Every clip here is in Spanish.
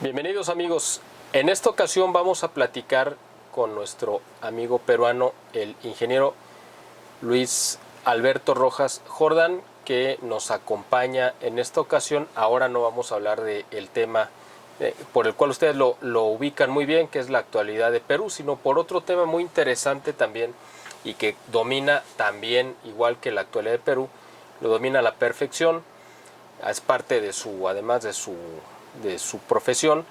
Bienvenidos amigos, en esta ocasión vamos a platicar con nuestro amigo peruano, el ingeniero Luis Alberto Rojas Jordán, que nos acompaña en esta ocasión. Ahora no vamos a hablar del tema por el cual ustedes lo ubican muy bien, que es la actualidad de Perú, sino por otro tema muy interesante también y que domina también, igual que la actualidad de Perú, lo domina a la perfección. Es parte de su, además de su profesión,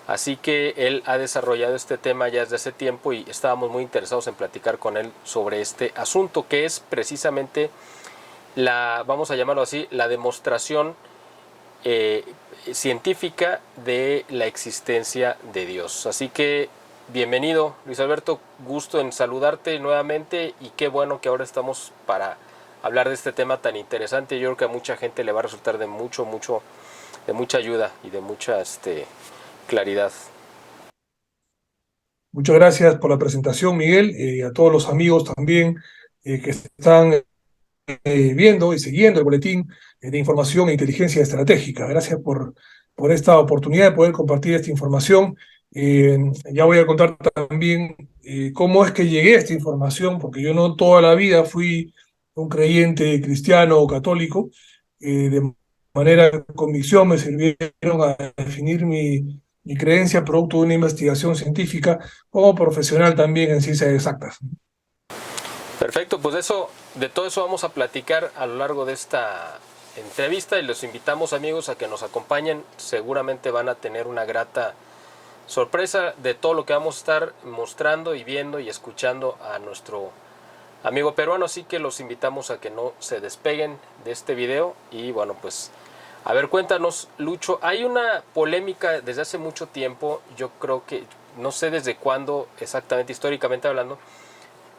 así que él ha desarrollado este tema ya desde hace tiempo y estábamos muy interesados en platicar con él sobre este asunto, que es precisamente la, vamos a llamarlo así, la demostración eh, científica de la existencia de Dios. Así que bienvenido, Luis Alberto, gusto en saludarte nuevamente y qué bueno que ahora estamos para hablar de este tema tan interesante. Yo creo que a mucha gente le va a resultar de de mucha ayuda y de mucha claridad. Muchas gracias por la presentación, Miguel, y a todos los amigos también que están viendo y siguiendo el boletín de información e inteligencia estratégica. Gracias por esta oportunidad de poder compartir esta información. Ya voy a contar también cómo es que llegué a esta información, porque yo no toda la vida fui un creyente cristiano o católico. De manera de convicción me sirvieron a definir mi creencia producto de una investigación científica como profesional también en ciencias exactas. Perfecto, pues de todo eso vamos a platicar a lo largo de esta entrevista y los invitamos amigos a que nos acompañen. Seguramente van a tener una grata sorpresa de todo lo que vamos a estar mostrando y viendo y escuchando a nuestro amigo peruano, así que los invitamos a que no se despeguen de este video. Y bueno, pues a ver, cuéntanos, Lucho, hay una polémica desde hace mucho tiempo, yo creo que no sé desde cuándo exactamente, históricamente hablando,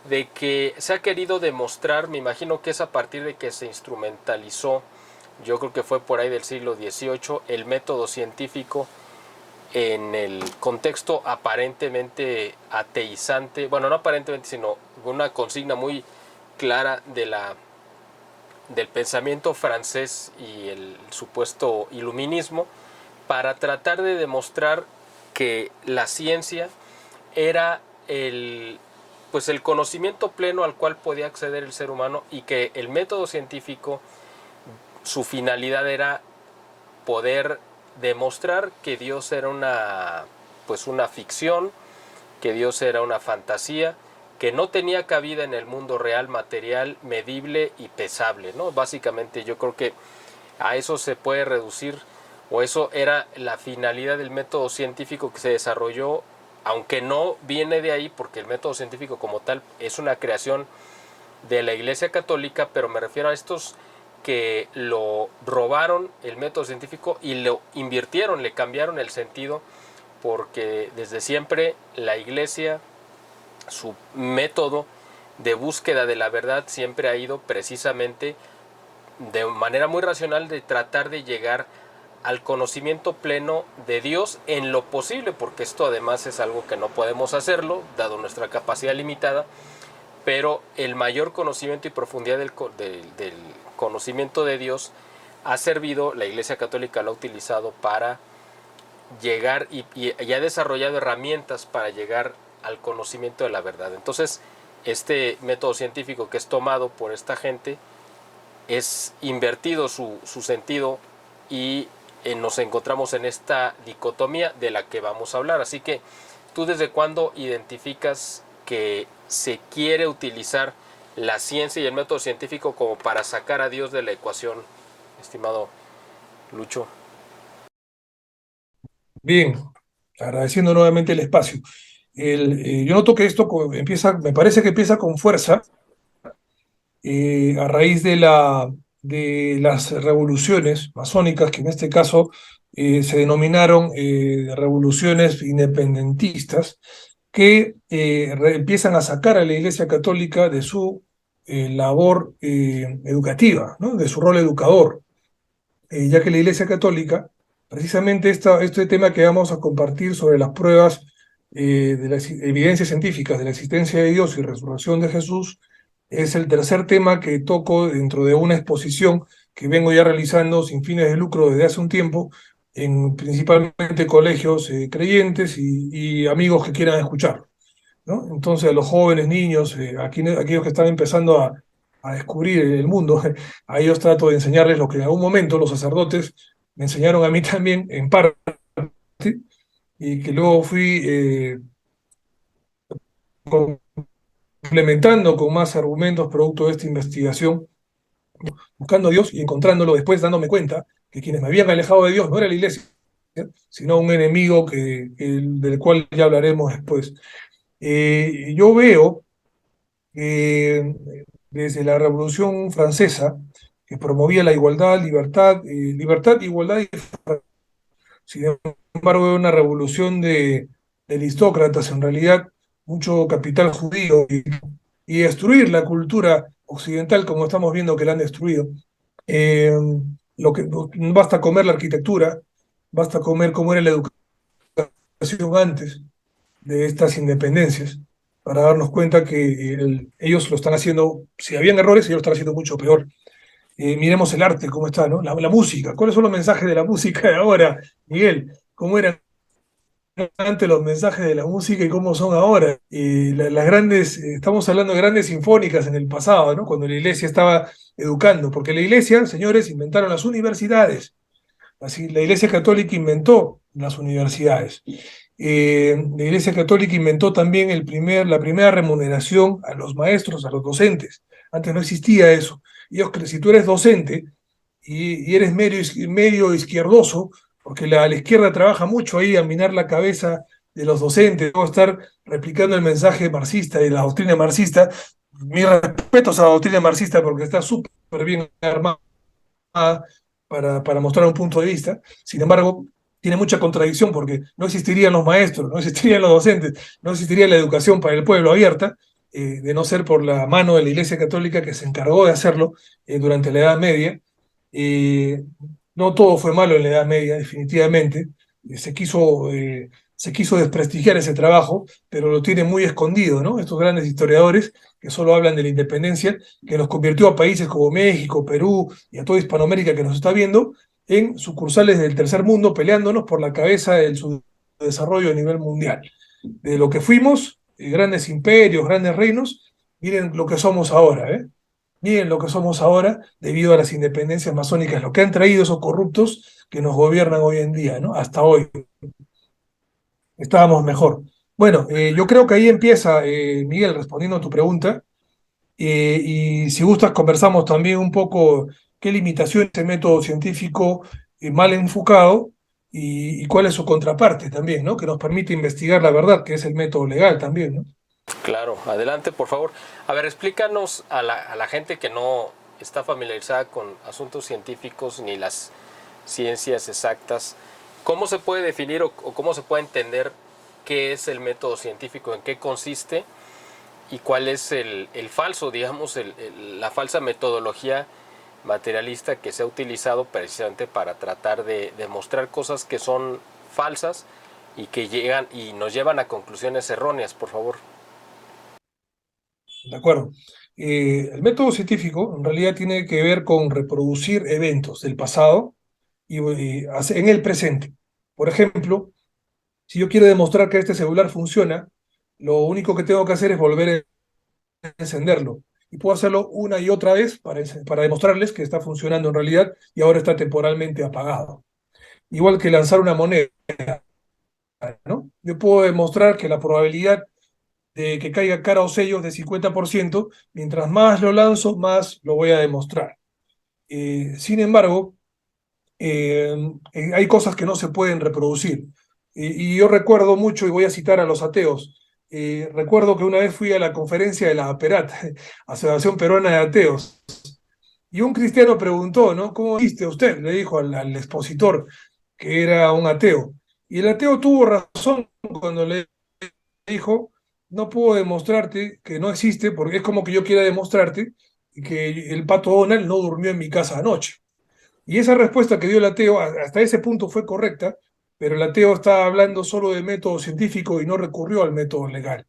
de que se ha querido demostrar, me imagino que es a partir de que se instrumentalizó, yo creo que fue por ahí del siglo XVIII, el método científico en el contexto aparentemente ateizante, bueno, no aparentemente, sino una consigna muy clara del pensamiento francés y el supuesto iluminismo, para tratar de demostrar que la ciencia era pues el conocimiento pleno al cual podía acceder el ser humano y que el método científico, su finalidad era poder demostrar que Dios era pues una ficción, que Dios era una fantasía, que no tenía cabida en el mundo real, material, medible y pesable, ¿no? Básicamente yo creo que a eso se puede reducir, o eso era la finalidad del método científico que se desarrolló, aunque no viene de ahí, porque el método científico como tal es una creación de la Iglesia Católica, pero me refiero a estos que lo robaron el método científico y lo invirtieron, le cambiaron el sentido, porque desde siempre la Iglesia, su método de búsqueda de la verdad siempre ha ido precisamente de manera muy racional de tratar de llegar al conocimiento pleno de Dios en lo posible, porque esto además es algo que no podemos hacerlo, dado nuestra capacidad limitada, pero el mayor conocimiento y profundidad del conocimiento de Dios ha servido, la Iglesia Católica lo ha utilizado para llegar y ha desarrollado herramientas para llegar al conocimiento de la verdad. Entonces, este método científico que es tomado por esta gente es invertido su sentido y nos encontramos en esta dicotomía de la que vamos a hablar. Así que, ¿tú desde cuándo identificas que se quiere utilizar la ciencia y el método científico como para sacar a Dios de la ecuación, estimado Lucho? Bien, agradeciendo nuevamente el espacio. Yo noto que esto empieza, me parece que empieza con fuerza a raíz de las revoluciones masónicas, que en este caso se denominaron revoluciones independentistas, que empiezan a sacar a la Iglesia Católica de su labor educativa, ¿no? De su rol educador, ya que la Iglesia Católica, precisamente este tema que vamos a compartir sobre las pruebas de las evidencias científicas de la existencia de Dios y resurrección de Jesús, es el tercer tema que toco dentro de una exposición que vengo ya realizando sin fines de lucro desde hace un tiempo, en principalmente colegios creyentes y amigos que quieran escuchar, ¿no? Entonces, a los jóvenes, niños, aquellos que están empezando a descubrir el mundo, a ellos trato de enseñarles lo que en algún momento los sacerdotes me enseñaron a mí también, en parte, y que luego fui complementando con más argumentos producto de esta investigación, buscando a Dios y encontrándolo después, dándome cuenta que quienes me habían alejado de Dios no era la iglesia, sino un enemigo del cual ya hablaremos después. Yo veo que desde la Revolución Francesa, que promovía la igualdad, libertad, igualdad, sin embargo, era una revolución de aristócratas, en realidad, mucho capital judío, y destruir la cultura occidental como estamos viendo que la han destruido. Eh, no basta comer la arquitectura, basta comer cómo era la educación antes de estas independencias, para darnos cuenta que ellos lo están haciendo, si habían errores, ellos lo están haciendo mucho peor. Miremos el arte, cómo está, ¿no? La música, ¿cuáles son los mensajes de la música de ahora, Miguel? ¿Cómo eran antes los mensajes de la música y cómo son ahora? Las grandes, estamos hablando de grandes sinfónicas en el pasado, ¿no? Cuando la iglesia estaba educando, porque la iglesia, señores, inventaron las universidades. Así, la Iglesia Católica inventó las universidades. La Iglesia Católica inventó también la primera remuneración a los maestros, a los docentes. Antes no existía eso. Si tú eres docente y eres medio izquierdoso, porque la izquierda trabaja mucho ahí a minar la cabeza de los docentes, o estar replicando el mensaje marxista y la doctrina marxista. Mis respetos a la doctrina marxista porque está súper bien armada para mostrar un punto de vista. Sin embargo, tiene mucha contradicción porque no existirían los maestros, no existirían los docentes, no existiría la educación para el pueblo abierta, de no ser por la mano de la Iglesia Católica que se encargó de hacerlo durante la Edad Media. Eh, no todo fue malo en la Edad Media, definitivamente. Se quiso desprestigiar ese trabajo, pero lo tienen muy escondido, ¿no? Estos grandes historiadores que solo hablan de la independencia, que nos convirtió a países como México, Perú y a toda Hispanoamérica que nos está viendo en sucursales del tercer mundo peleándonos por la cabeza del desarrollo a nivel mundial. De lo que fuimos, grandes imperios, grandes reinos, miren lo que somos ahora, ¿eh? Miren lo que somos ahora debido a las independencias masónicas, lo que han traído esos corruptos que nos gobiernan hoy en día, ¿no? Hasta hoy estábamos mejor. Bueno, yo creo que ahí empieza, Miguel, respondiendo a tu pregunta. Y si gustas, conversamos también un poco qué limitaciones ese método científico mal enfocado y cuál es su contraparte también, ¿no? Que nos permite investigar la verdad, que es el método legal también, ¿no? Claro, adelante, por favor. A ver, explícanos a la gente que no está familiarizada con asuntos científicos ni las ciencias exactas, ¿cómo se puede definir o cómo se puede entender qué es el método científico, en qué consiste y cuál es el falso, digamos, la falsa metodología materialista que se ha utilizado precisamente para tratar de demostrar cosas que son falsas y que llegan y nos llevan a conclusiones erróneas, por favor? ¿De acuerdo? El método científico en realidad tiene que ver con reproducir eventos del pasado en el presente. Por ejemplo, si yo quiero demostrar que este celular funciona, lo único que tengo que hacer es volver a encenderlo. Y puedo hacerlo una y otra vez para demostrarles que está funcionando en realidad y ahora está temporalmente apagado. Igual que lanzar una moneda, ¿no? Yo puedo demostrar que la probabilidad de que caiga cara o sello es de 50%, mientras más lo lanzo, más lo voy a demostrar. Sin embargo, hay cosas que no se pueden reproducir. Y yo recuerdo mucho, y voy a citar a los ateos, recuerdo que una vez fui a la conferencia de la APERAT, Asociación Peruana de Ateos, y un cristiano preguntó, ¿no? ¿Cómo viste usted? Le dijo al expositor que era un ateo. Y el ateo tuvo razón cuando le dijo, no puedo demostrarte que no existe, porque es como que yo quiera demostrarte que el pato Donald no durmió en mi casa anoche. Y esa respuesta que dio el ateo hasta ese punto fue correcta, pero el ateo estaba hablando solo de método científico y no recurrió al método legal.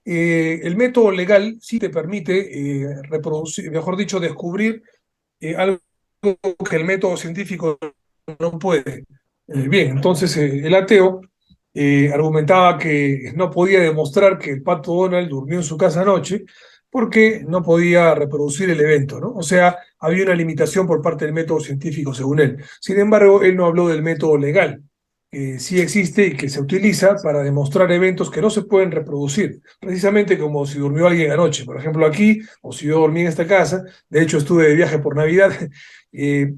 El método legal sí te permite reproducir, mejor dicho, descubrir algo que el método científico no puede. Bien, entonces el ateo argumentaba que no podía demostrar que el pato Donald durmió en su casa anoche porque no podía reproducir el evento, ¿no? O sea, había una limitación por parte del método científico, según él. Sin embargo, él no habló del método legal, que sí existe y que se utiliza para demostrar eventos que no se pueden reproducir, precisamente como si durmió alguien anoche, por ejemplo, aquí, o si yo dormí en esta casa. De hecho, estuve de viaje por Navidad,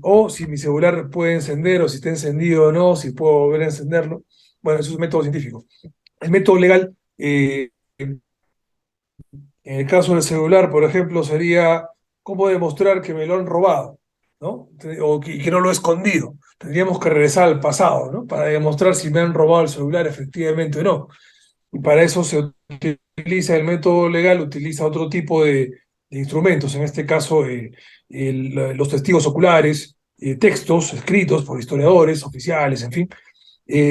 o si mi celular puede encender, o si está encendido o no, si puedo volver a encenderlo. Bueno, eso es un método científico. El método legal, en el caso del celular, por ejemplo, sería cómo demostrar que me lo han robado, ¿no? Que no lo he escondido. Tendríamos que regresar al pasado, ¿no? Para demostrar si me han robado el celular efectivamente o no. Y para eso se utiliza el método legal, utiliza otro tipo de instrumentos, en este caso los testigos oculares, textos escritos por historiadores, oficiales, en fin.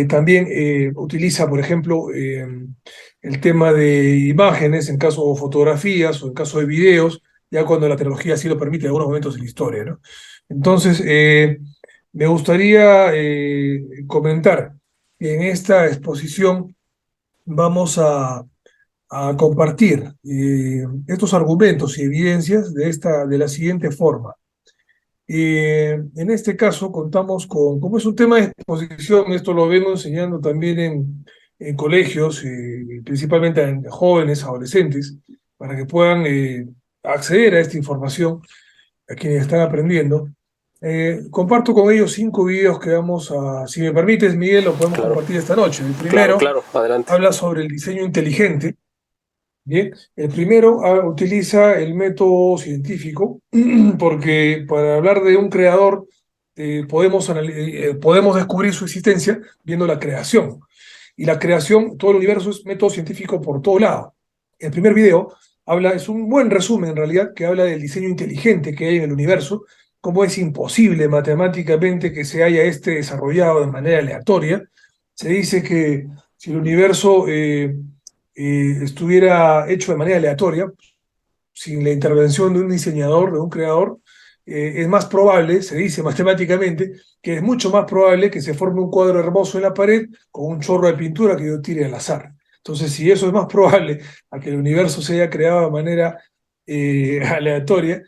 También utiliza, por ejemplo, el tema de imágenes, en caso de fotografías o en caso de videos, ya cuando la tecnología así lo permite en algunos momentos de la historia, ¿no? Entonces, me gustaría comentar que en esta exposición vamos a compartir estos argumentos y evidencias de la siguiente forma. En este caso contamos con, como es un tema de exposición, esto lo vengo enseñando también en colegios, principalmente en jóvenes, adolescentes, para que puedan acceder a esta información, a quienes están aprendiendo. Comparto con ellos 5 videos que vamos a, si me permites, Miguel, lo podemos Claro, compartir esta noche. El claro, primero claro, adelante. habla sobre el diseño inteligente. Bien, el primero utiliza el método científico porque para hablar de un creador podemos descubrir su existencia viendo la creación. Y la creación, todo el universo es método científico por todo lado. El primer video es un buen resumen en realidad, que habla del diseño inteligente que hay en el universo, cómo es imposible matemáticamente que se haya desarrollado de manera aleatoria. Se dice que si el universo estuviera hecho de manera aleatoria, sin la intervención de un diseñador, de un creador, es más probable, se dice matemáticamente, que es mucho más probable que se forme un cuadro hermoso en la pared con un chorro de pintura que yo tire al azar. Entonces, si eso es más probable a que el universo se haya creado de manera aleatoria,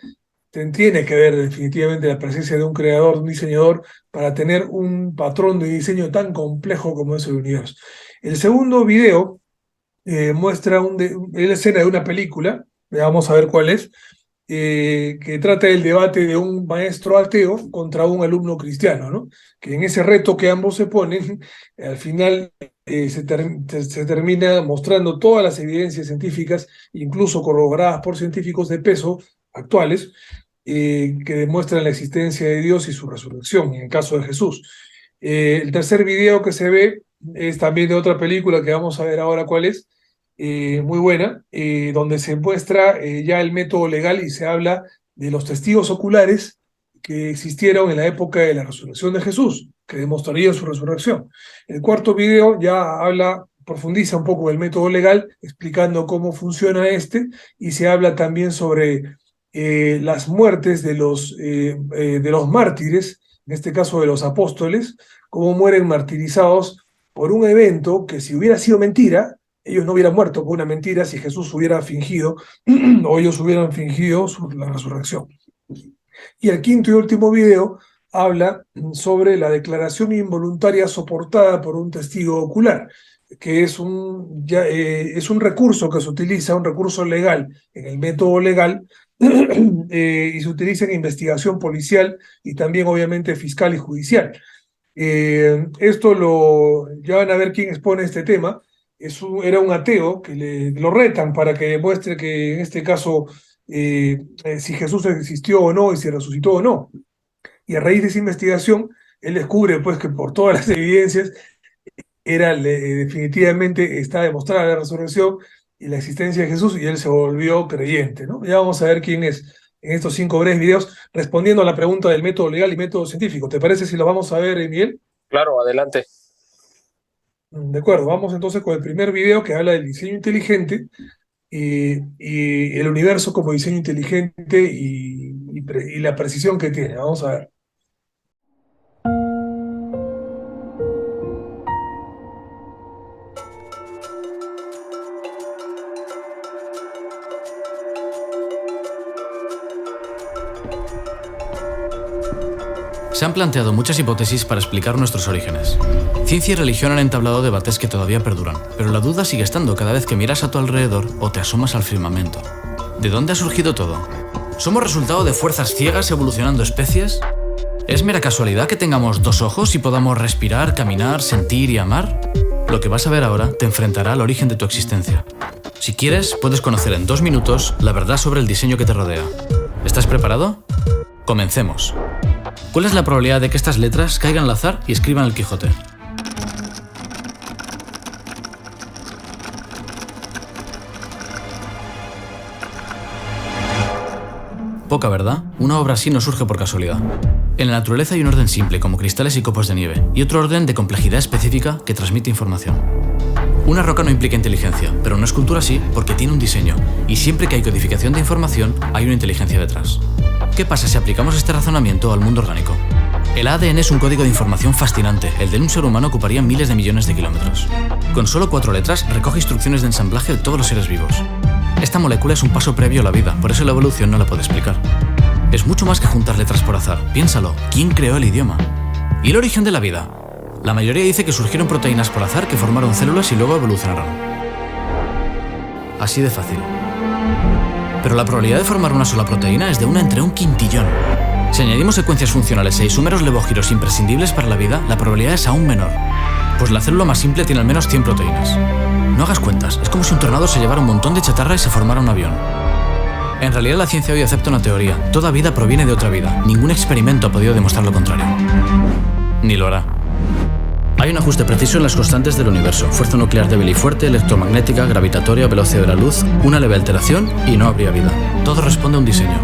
tiene que ver definitivamente la presencia de un creador, de un diseñador, para tener un patrón de diseño tan complejo como es el universo. El segundo video muestra una escena de una película, vamos a ver cuál es, que trata del debate de un maestro ateo contra un alumno cristiano, ¿no? Que en ese reto que ambos se ponen, al final se termina mostrando todas las evidencias científicas, incluso corroboradas por científicos de peso actuales, que demuestran la existencia de Dios y su resurrección, en el caso de Jesús. El tercer video que se ve es también de otra película que vamos a ver ahora cuál es, muy buena, donde se muestra ya el método legal y se habla de los testigos oculares que existieron en la época de la resurrección de Jesús, que demostrarían su resurrección. El cuarto video ya profundiza un poco el método legal, explicando cómo funciona y se habla también sobre las muertes de los mártires, en este caso de los apóstoles, cómo mueren martirizados por un evento que si hubiera sido mentira, ellos no hubieran muerto por una mentira si Jesús hubiera fingido o ellos hubieran fingido la resurrección. Y el quinto y último video habla sobre la declaración involuntaria soportada por un testigo ocular, que es un recurso que se utiliza, un recurso legal en el método legal, y se utiliza en investigación policial y también obviamente fiscal y judicial. Ya van a ver quién expone este tema. Era un ateo que lo retan para que demuestre que en este caso si Jesús existió o no y si resucitó o no. Y a raíz de esa investigación, él descubre pues que por todas las evidencias definitivamente está demostrada la resurrección y la existencia de Jesús y él se volvió creyente, ¿no? Ya vamos a ver quién es en estos 5 breves videos respondiendo a la pregunta del método legal y método científico. ¿Te parece si lo vamos a ver, Miguel? Claro, adelante. De acuerdo, vamos entonces con el primer video que habla del diseño inteligente y el universo como diseño inteligente y la precisión que tiene. Vamos a ver. Se han planteado muchas hipótesis para explicar nuestros orígenes. Ciencia y religión han entablado debates que todavía perduran, pero la duda sigue estando cada vez que miras a tu alrededor o te asomas al firmamento. ¿De dónde ha surgido todo? ¿Somos resultado de fuerzas ciegas evolucionando especies? ¿Es mera casualidad que tengamos dos ojos y podamos respirar, caminar, sentir y amar? Lo que vas a ver ahora te enfrentará al origen de tu existencia. Si quieres, puedes conocer en 2 minutos la verdad sobre el diseño que te rodea. ¿Estás preparado? Comencemos. ¿Cuál es la probabilidad de que estas letras caigan al azar y escriban el Quijote? Poca, ¿verdad? Una obra así no surge por casualidad. En la naturaleza hay un orden simple, como cristales y copos de nieve, y otro orden de complejidad específica que transmite información. Una roca no implica inteligencia, pero una escultura sí, porque tiene un diseño, y siempre que hay codificación de información, hay una inteligencia detrás. ¿Qué pasa si aplicamos este razonamiento al mundo orgánico? El ADN es un código de información fascinante, el de un ser humano ocuparía miles de millones de kilómetros. Con solo 4 letras recoge instrucciones de ensamblaje de todos los seres vivos. Esta molécula es un paso previo a la vida, por eso la evolución no la puede explicar. Es mucho más que juntar letras por azar, piénsalo, ¿quién creó el idioma? ¿Y el origen de la vida? La mayoría dice que surgieron proteínas por azar que formaron células y luego evolucionaron. Así de fácil. Pero la probabilidad de formar una sola proteína es de 1 entre un quintillón. Si añadimos secuencias funcionales e isómeros levógiros imprescindibles para la vida, la probabilidad es aún menor, pues la célula más simple tiene al menos 100 proteínas. No hagas cuentas, es como si un tornado se llevara un montón de chatarra y se formara un avión. En realidad la ciencia hoy acepta una teoría, toda vida proviene de otra vida, ningún experimento ha podido demostrar lo contrario. Ni lo hará. Hay un ajuste preciso en las constantes del universo, fuerza nuclear débil y fuerte, electromagnética, gravitatoria, velocidad de la luz, una leve alteración y no habría vida. Todo responde a un diseño.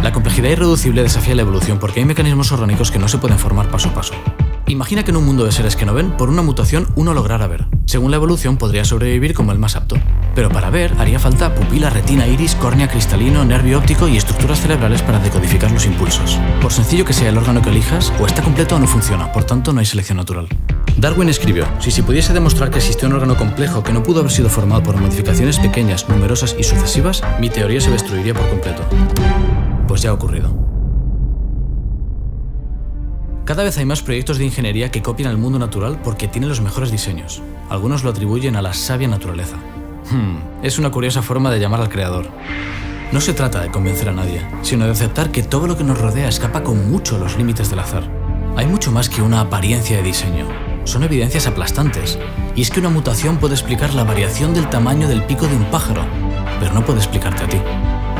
La complejidad irreducible desafía la evolución porque hay mecanismos orgánicos que no se pueden formar paso a paso. Imagina que en un mundo de seres que no ven, por una mutación uno lograra ver. Según la evolución podría sobrevivir como el más apto. Pero para ver haría falta pupila, retina, iris, córnea, cristalino, nervio óptico y estructuras cerebrales para decodificar los impulsos. Por sencillo que sea el órgano que elijas, o está completo o no funciona, por tanto no hay selección natural. Darwin escribió, si se pudiese demostrar que existió un órgano complejo que no pudo haber sido formado por modificaciones pequeñas, numerosas y sucesivas, mi teoría se destruiría por completo. Pues ya ha ocurrido. Cada vez hay más proyectos de ingeniería que copian al mundo natural porque tienen los mejores diseños. Algunos lo atribuyen a la sabia naturaleza. Es una curiosa forma de llamar al creador. No se trata de convencer a nadie, sino de aceptar que todo lo que nos rodea escapa con mucho los límites del azar. Hay mucho más que una apariencia de diseño. Son evidencias aplastantes. Y es que una mutación puede explicar la variación del tamaño del pico de un pájaro, pero no puede explicarte a ti.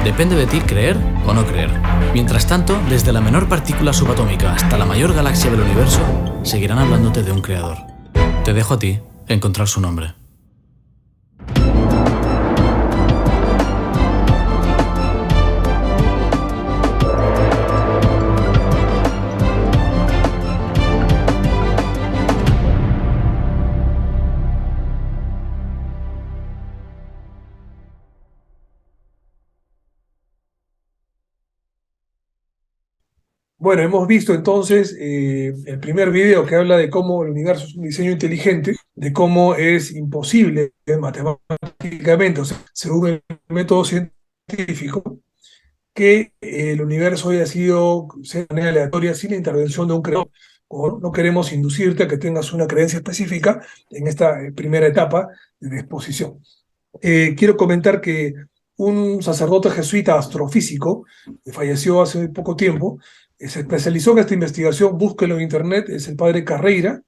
Depende de ti creer o no creer. Mientras tanto, desde la menor partícula subatómica hasta la mayor galaxia del universo, seguirán hablándote de un creador. Te dejo a ti encontrar su nombre. Bueno, hemos visto entonces el primer video que habla de cómo el universo es un diseño inteligente, de cómo es imposible matemáticamente, o sea, según el método científico, que el universo haya sido de manera aleatoria sin la intervención de un creador. No queremos inducirte a que tengas una creencia específica en esta primera etapa de exposición. Quiero comentar que un sacerdote jesuita astrofísico que falleció hace poco tiempo, se especializó en esta investigación, búsquelo en internet, es el padre Carreira.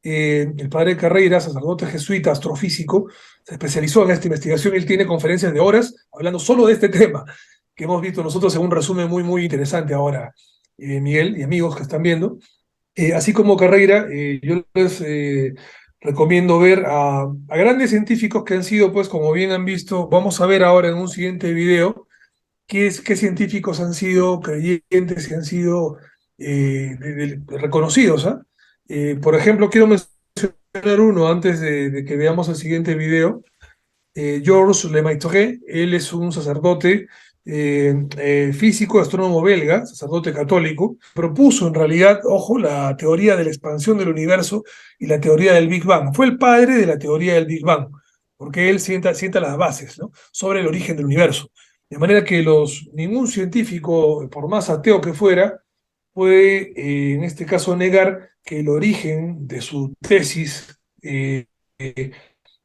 El padre Carreira, sacerdote jesuita astrofísico, se especializó en esta investigación. Él tiene conferencias de horas hablando solo de este tema, que hemos visto nosotros en un resumen muy, muy interesante ahora, Miguel y amigos que están viendo. Así como Carreira, yo les recomiendo ver a grandes científicos que han sido, pues, como bien han visto, vamos a ver ahora en un siguiente video, qué científicos han sido creyentes y han sido reconocidos. Por ejemplo, quiero mencionar uno antes de que veamos el siguiente video. Georges Lemaitre, él es un sacerdote físico, astrónomo belga, sacerdote católico, propuso en realidad, ojo, la teoría de la expansión del universo y la teoría del Big Bang. Fue el padre de la teoría del Big Bang, porque él sienta las bases, ¿no?, sobre el origen del universo. De manera que ningún científico, por más ateo que fuera, puede, en este caso, negar que el origen de su tesis,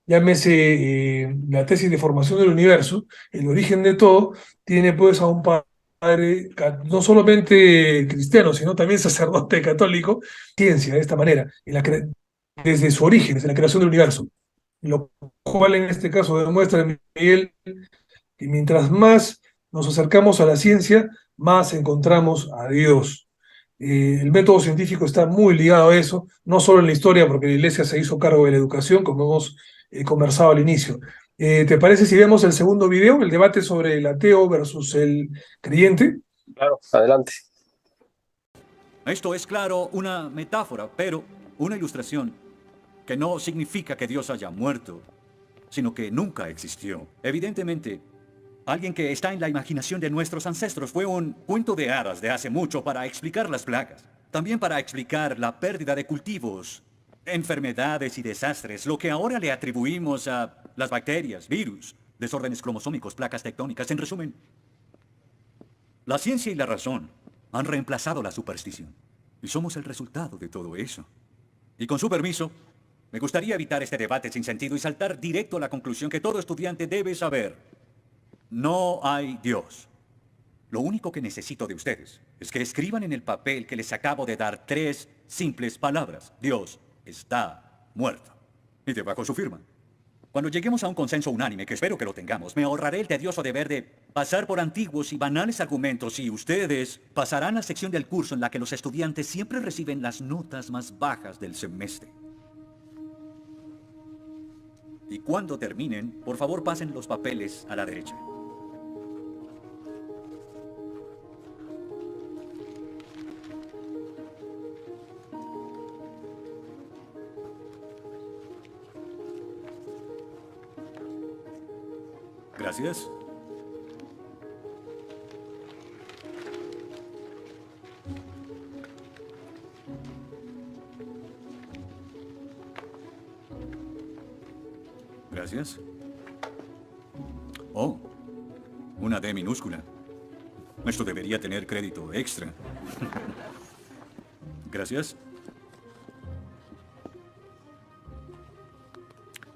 llámese la tesis de formación del universo, el origen de todo, tiene pues a un padre no solamente cristiano, sino también sacerdote católico, ciencia de esta manera, desde su origen, desde la creación del universo. Lo cual en este caso demuestra, Miguel, que mientras más nos acercamos a la ciencia, más encontramos a Dios. El método científico está muy ligado a eso, no solo en la historia, porque la Iglesia se hizo cargo de la educación, como hemos conversado al inicio. ¿Te parece si vemos el segundo video, el debate sobre el ateo versus el creyente? Claro, adelante. Esto es, claro, una metáfora, pero una ilustración que no significa que Dios haya muerto, sino que nunca existió. Evidentemente, alguien que está en la imaginación de nuestros ancestros fue un cuento de hadas de hace mucho para explicar las plagas. También para explicar la pérdida de cultivos, enfermedades y desastres, lo que ahora le atribuimos a las bacterias, virus, desórdenes cromosómicos, placas tectónicas. En resumen, la ciencia y la razón han reemplazado la superstición. Y somos el resultado de todo eso. Y con su permiso, me gustaría evitar este debate sin sentido y saltar directo a la conclusión que todo estudiante debe saber. No hay Dios. Lo único que necesito de ustedes es que escriban en el papel que les acabo de dar 3 simples palabras. Dios está muerto. Y debajo su firma. Cuando lleguemos a un consenso unánime, que espero que lo tengamos, me ahorraré el tedioso deber de pasar por antiguos y banales argumentos y ustedes pasarán a la sección del curso en la que los estudiantes siempre reciben las notas más bajas del semestre. Y cuando terminen, por favor pasen los papeles a la derecha. Gracias. Gracias. Oh, una D minúscula. Esto debería tener crédito extra. Gracias.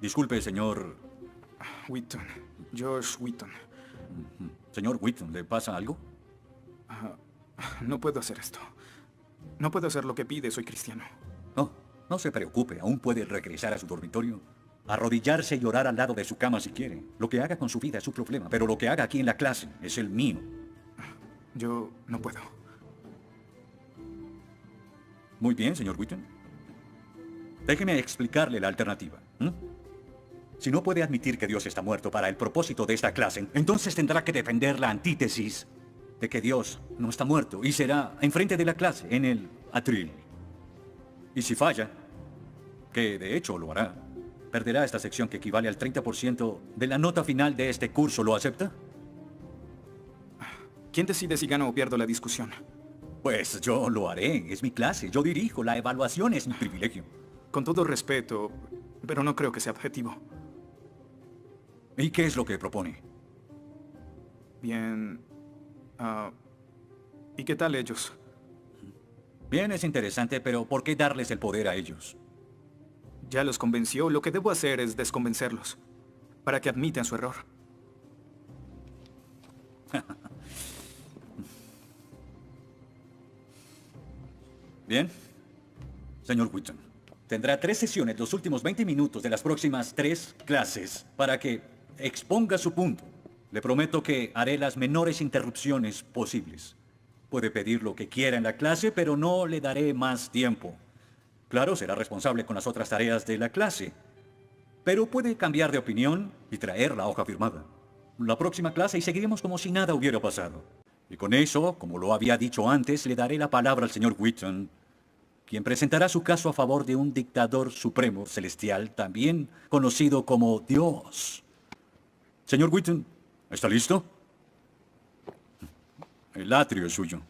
Disculpe, señor Wheaton. Josh Wheaton. Señor Wheaton, ¿le pasa algo? No puedo hacer esto. No puedo hacer lo que pide, soy cristiano. No, no se preocupe, aún puede regresar a su dormitorio, arrodillarse y orar al lado de su cama si quiere. Lo que haga con su vida es su problema, pero lo que haga aquí en la clase es el mío. Yo no puedo. Muy bien, señor Wheaton. Déjeme explicarle la alternativa. Si no puede admitir que Dios está muerto para el propósito de esta clase, entonces tendrá que defender la antítesis de que Dios no está muerto y será enfrente de la clase, en el atril. Y si falla, que de hecho lo hará, perderá esta sección que equivale al 30% de la nota final de este curso. ¿Lo acepta? ¿Quién decide si gano o pierdo la discusión? Pues yo lo haré, es mi clase, yo dirijo, la evaluación es mi privilegio. Con todo respeto, pero no creo que sea objetivo. ¿Y qué es lo que propone? Bien... ¿y qué tal ellos? Bien, es interesante, pero ¿por qué darles el poder a ellos? Ya los convenció, lo que debo hacer es desconvencerlos, para que admitan su error. Bien. Señor Wheaton, tendrá 3 sesiones los últimos 20 minutos de las próximas 3 clases para que exponga su punto. Le prometo que haré las menores interrupciones posibles. Puede pedir lo que quiera en la clase, pero no le daré más tiempo. Claro, será responsable con las otras tareas de la clase, pero puede cambiar de opinión y traer la hoja firmada. La próxima clase y seguiremos como si nada hubiera pasado. Y con eso, como lo había dicho antes, le daré la palabra al señor Wheaton, quien presentará su caso a favor de un dictador supremo celestial, también conocido como Dios. Señor Wheaton, ¿está listo? El atrio es suyo.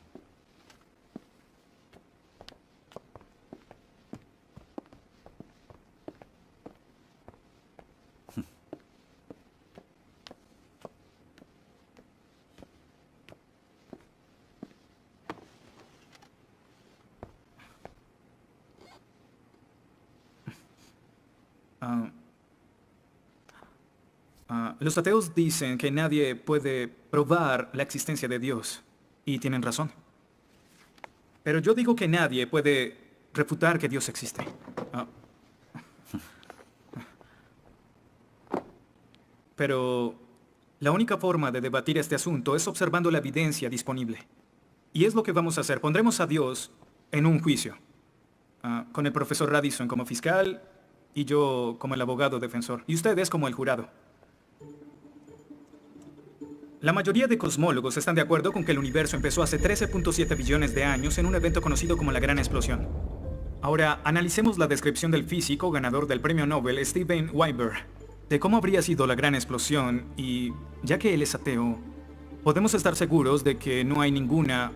Los ateos dicen que nadie puede probar la existencia de Dios, y tienen razón. Pero yo digo que nadie puede refutar que Dios existe. Pero la única forma de debatir este asunto es observando la evidencia disponible. Y es lo que vamos a hacer. Pondremos a Dios en un juicio, con el profesor Radisson como fiscal y yo como el abogado defensor, y ustedes como el jurado. La mayoría de cosmólogos están de acuerdo con que el universo empezó hace 13.7 billones de años en un evento conocido como la Gran Explosión. Ahora, analicemos la descripción del físico ganador del premio Nobel Steven Weinberg de cómo habría sido la Gran Explosión y, ya que él es ateo, podemos estar seguros de que no hay ninguna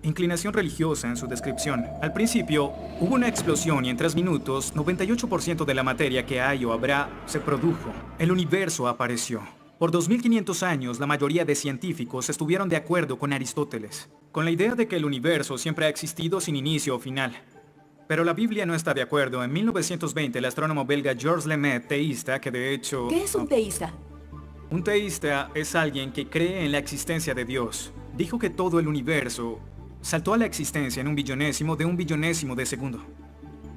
inclinación religiosa en su descripción. Al principio, hubo una explosión y en 3 minutos, 98% de la materia que hay o habrá se produjo. El universo apareció. Por 2500 años, la mayoría de científicos estuvieron de acuerdo con Aristóteles, con la idea de que el universo siempre ha existido sin inicio o final. Pero la Biblia no está de acuerdo. En 1920, el astrónomo belga Georges Lemaitre, teísta, que de hecho... ¿Qué es un teísta? Un teísta es alguien que cree en la existencia de Dios. Dijo que todo el universo saltó a la existencia en un billonésimo de segundo.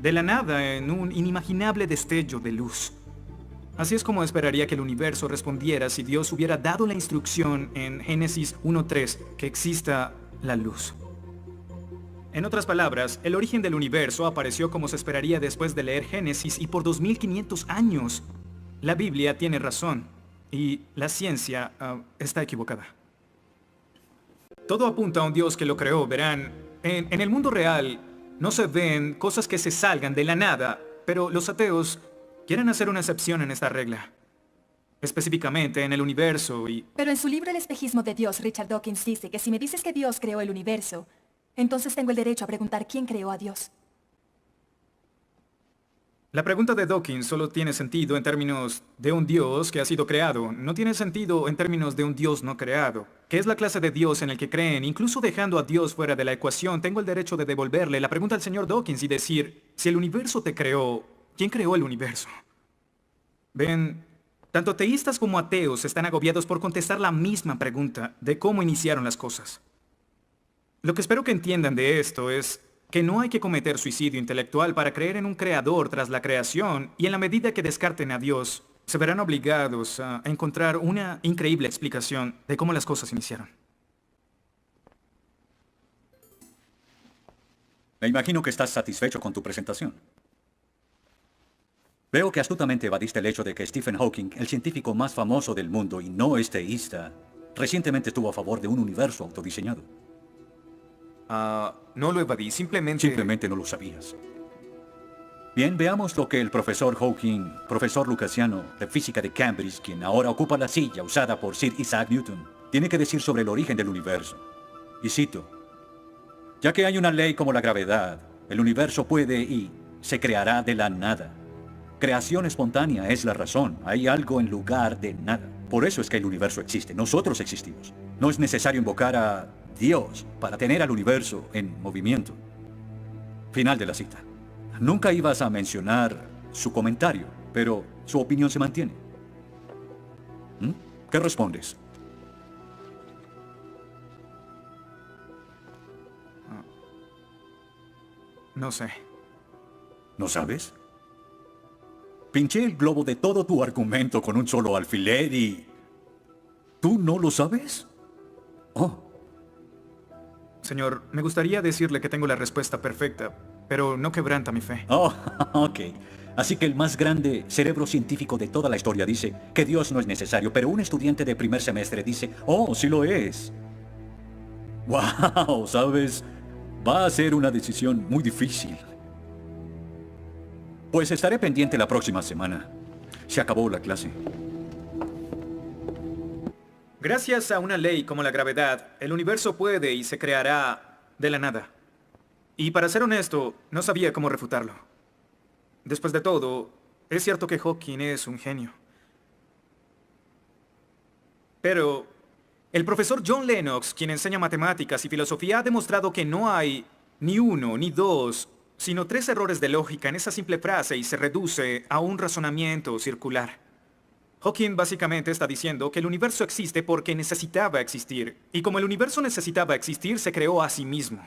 De la nada, en un inimaginable destello de luz. Así es como esperaría que el universo respondiera si Dios hubiera dado la instrucción en Génesis 1:3 que exista la luz. En otras palabras, el origen del universo apareció como se esperaría después de leer Génesis y por 2500 años. La Biblia tiene razón y la ciencia está equivocada. Todo apunta a un Dios que lo creó, verán. En el mundo real no se ven cosas que se salgan de la nada, pero los ateos quieren hacer una excepción en esta regla. Específicamente en el universo y... Pero en su libro El espejismo de Dios, Richard Dawkins dice que si me dices que Dios creó el universo, entonces tengo el derecho a preguntar quién creó a Dios. La pregunta de Dawkins solo tiene sentido en términos de un Dios que ha sido creado. No tiene sentido en términos de un Dios no creado. ¿Qué es la clase de Dios en el que creen? Incluso dejando a Dios fuera de la ecuación, tengo el derecho de devolverle la pregunta al señor Dawkins y decir, si el universo te creó, ¿quién creó el universo? Ven, tanto teístas como ateos están agobiados por contestar la misma pregunta de cómo iniciaron las cosas. Lo que espero que entiendan de esto es que no hay que cometer suicidio intelectual para creer en un creador tras la creación, y en la medida que descarten a Dios, se verán obligados a encontrar una increíble explicación de cómo las cosas iniciaron. Me imagino que estás satisfecho con tu presentación. Veo que astutamente evadiste el hecho de que Stephen Hawking, el científico más famoso del mundo y no es teísta, recientemente estuvo a favor de un universo autodiseñado. No lo evadí, Simplemente no lo sabías. Bien, veamos lo que el profesor Hawking, profesor lucasiano de física de Cambridge, quien ahora ocupa la silla usada por Sir Isaac Newton, tiene que decir sobre el origen del universo. Y cito: ya que hay una ley como la gravedad, el universo puede y se creará de la nada. Creación espontánea es la razón. Hay algo en lugar de nada. Por eso es que el universo existe. Nosotros existimos. No es necesario invocar a Dios para tener al universo en movimiento. Final de la cita. Nunca ibas a mencionar su comentario, pero su opinión se mantiene. ¿Qué respondes? No sé. ¿No sabes? Pinché el globo de todo tu argumento con un solo alfiler y... ¿tú no lo sabes? Oh. Señor, me gustaría decirle que tengo la respuesta perfecta, pero no quebranta mi fe. Oh, ok. Así que el más grande cerebro científico de toda la historia dice que Dios no es necesario, pero un estudiante de primer semestre dice, oh, sí lo es. Wow, ¿sabes? Va a ser una decisión muy difícil. Pues estaré pendiente la próxima semana. Se acabó la clase. Gracias a una ley como la gravedad, el universo puede y se creará de la nada. Y para ser honesto, no sabía cómo refutarlo. Después de todo, es cierto que Hawking es un genio. Pero el profesor John Lennox, quien enseña matemáticas y filosofía, ha demostrado que no hay ni uno, ni dos, sino 3 errores de lógica en esa simple frase y se reduce a un razonamiento circular. Hawking básicamente está diciendo que el universo existe porque necesitaba existir, y como el universo necesitaba existir, se creó a sí mismo.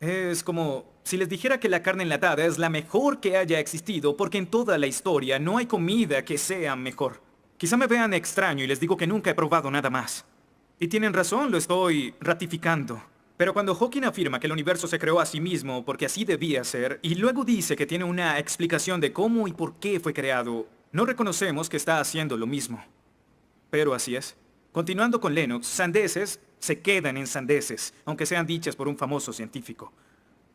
Es como si les dijera que la carne enlatada es la mejor que haya existido porque en toda la historia no hay comida que sea mejor. Quizá me vean extraño y les digo que nunca he probado nada más. Y tienen razón, lo estoy ratificando. Pero cuando Hawking afirma que el universo se creó a sí mismo porque así debía ser, y luego dice que tiene una explicación de cómo y por qué fue creado, no reconocemos que está haciendo lo mismo. Pero así es. Continuando con Lennox, sandeces se quedan en sandeces, aunque sean dichas por un famoso científico.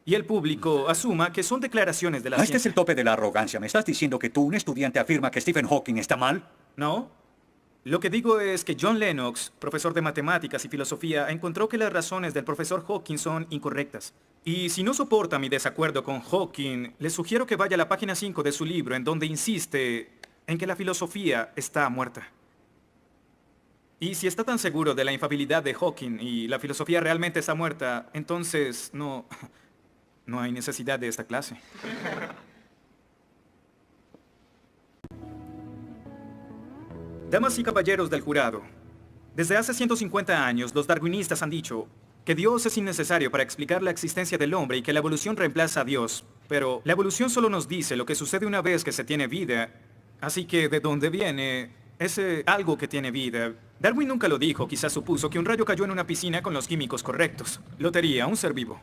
Y el público asuma que son declaraciones de la Este es ciencia. el tope de la arrogancia. ¿Me estás diciendo que tú, un estudiante, afirma que Stephen Hawking está mal? ¿No? Lo que digo es que John Lennox, profesor de matemáticas y filosofía, encontró que las razones del profesor Hawking son incorrectas. Y si no soporta mi desacuerdo con Hawking, le sugiero que vaya a la página 5 de su libro, en donde insiste en que la filosofía está muerta. Y si está tan seguro de la infalibilidad de Hawking y la filosofía realmente está muerta, entonces no hay necesidad de esta clase. Damas y caballeros del jurado, desde hace 150 años los darwinistas han dicho que Dios es innecesario para explicar la existencia del hombre y que la evolución reemplaza a Dios. Pero la evolución solo nos dice lo que sucede una vez que se tiene vida. Así que, ¿de dónde viene ese algo que tiene vida? Darwin nunca lo dijo, quizás supuso que un rayo cayó en una piscina con los químicos correctos. Lotería, un ser vivo.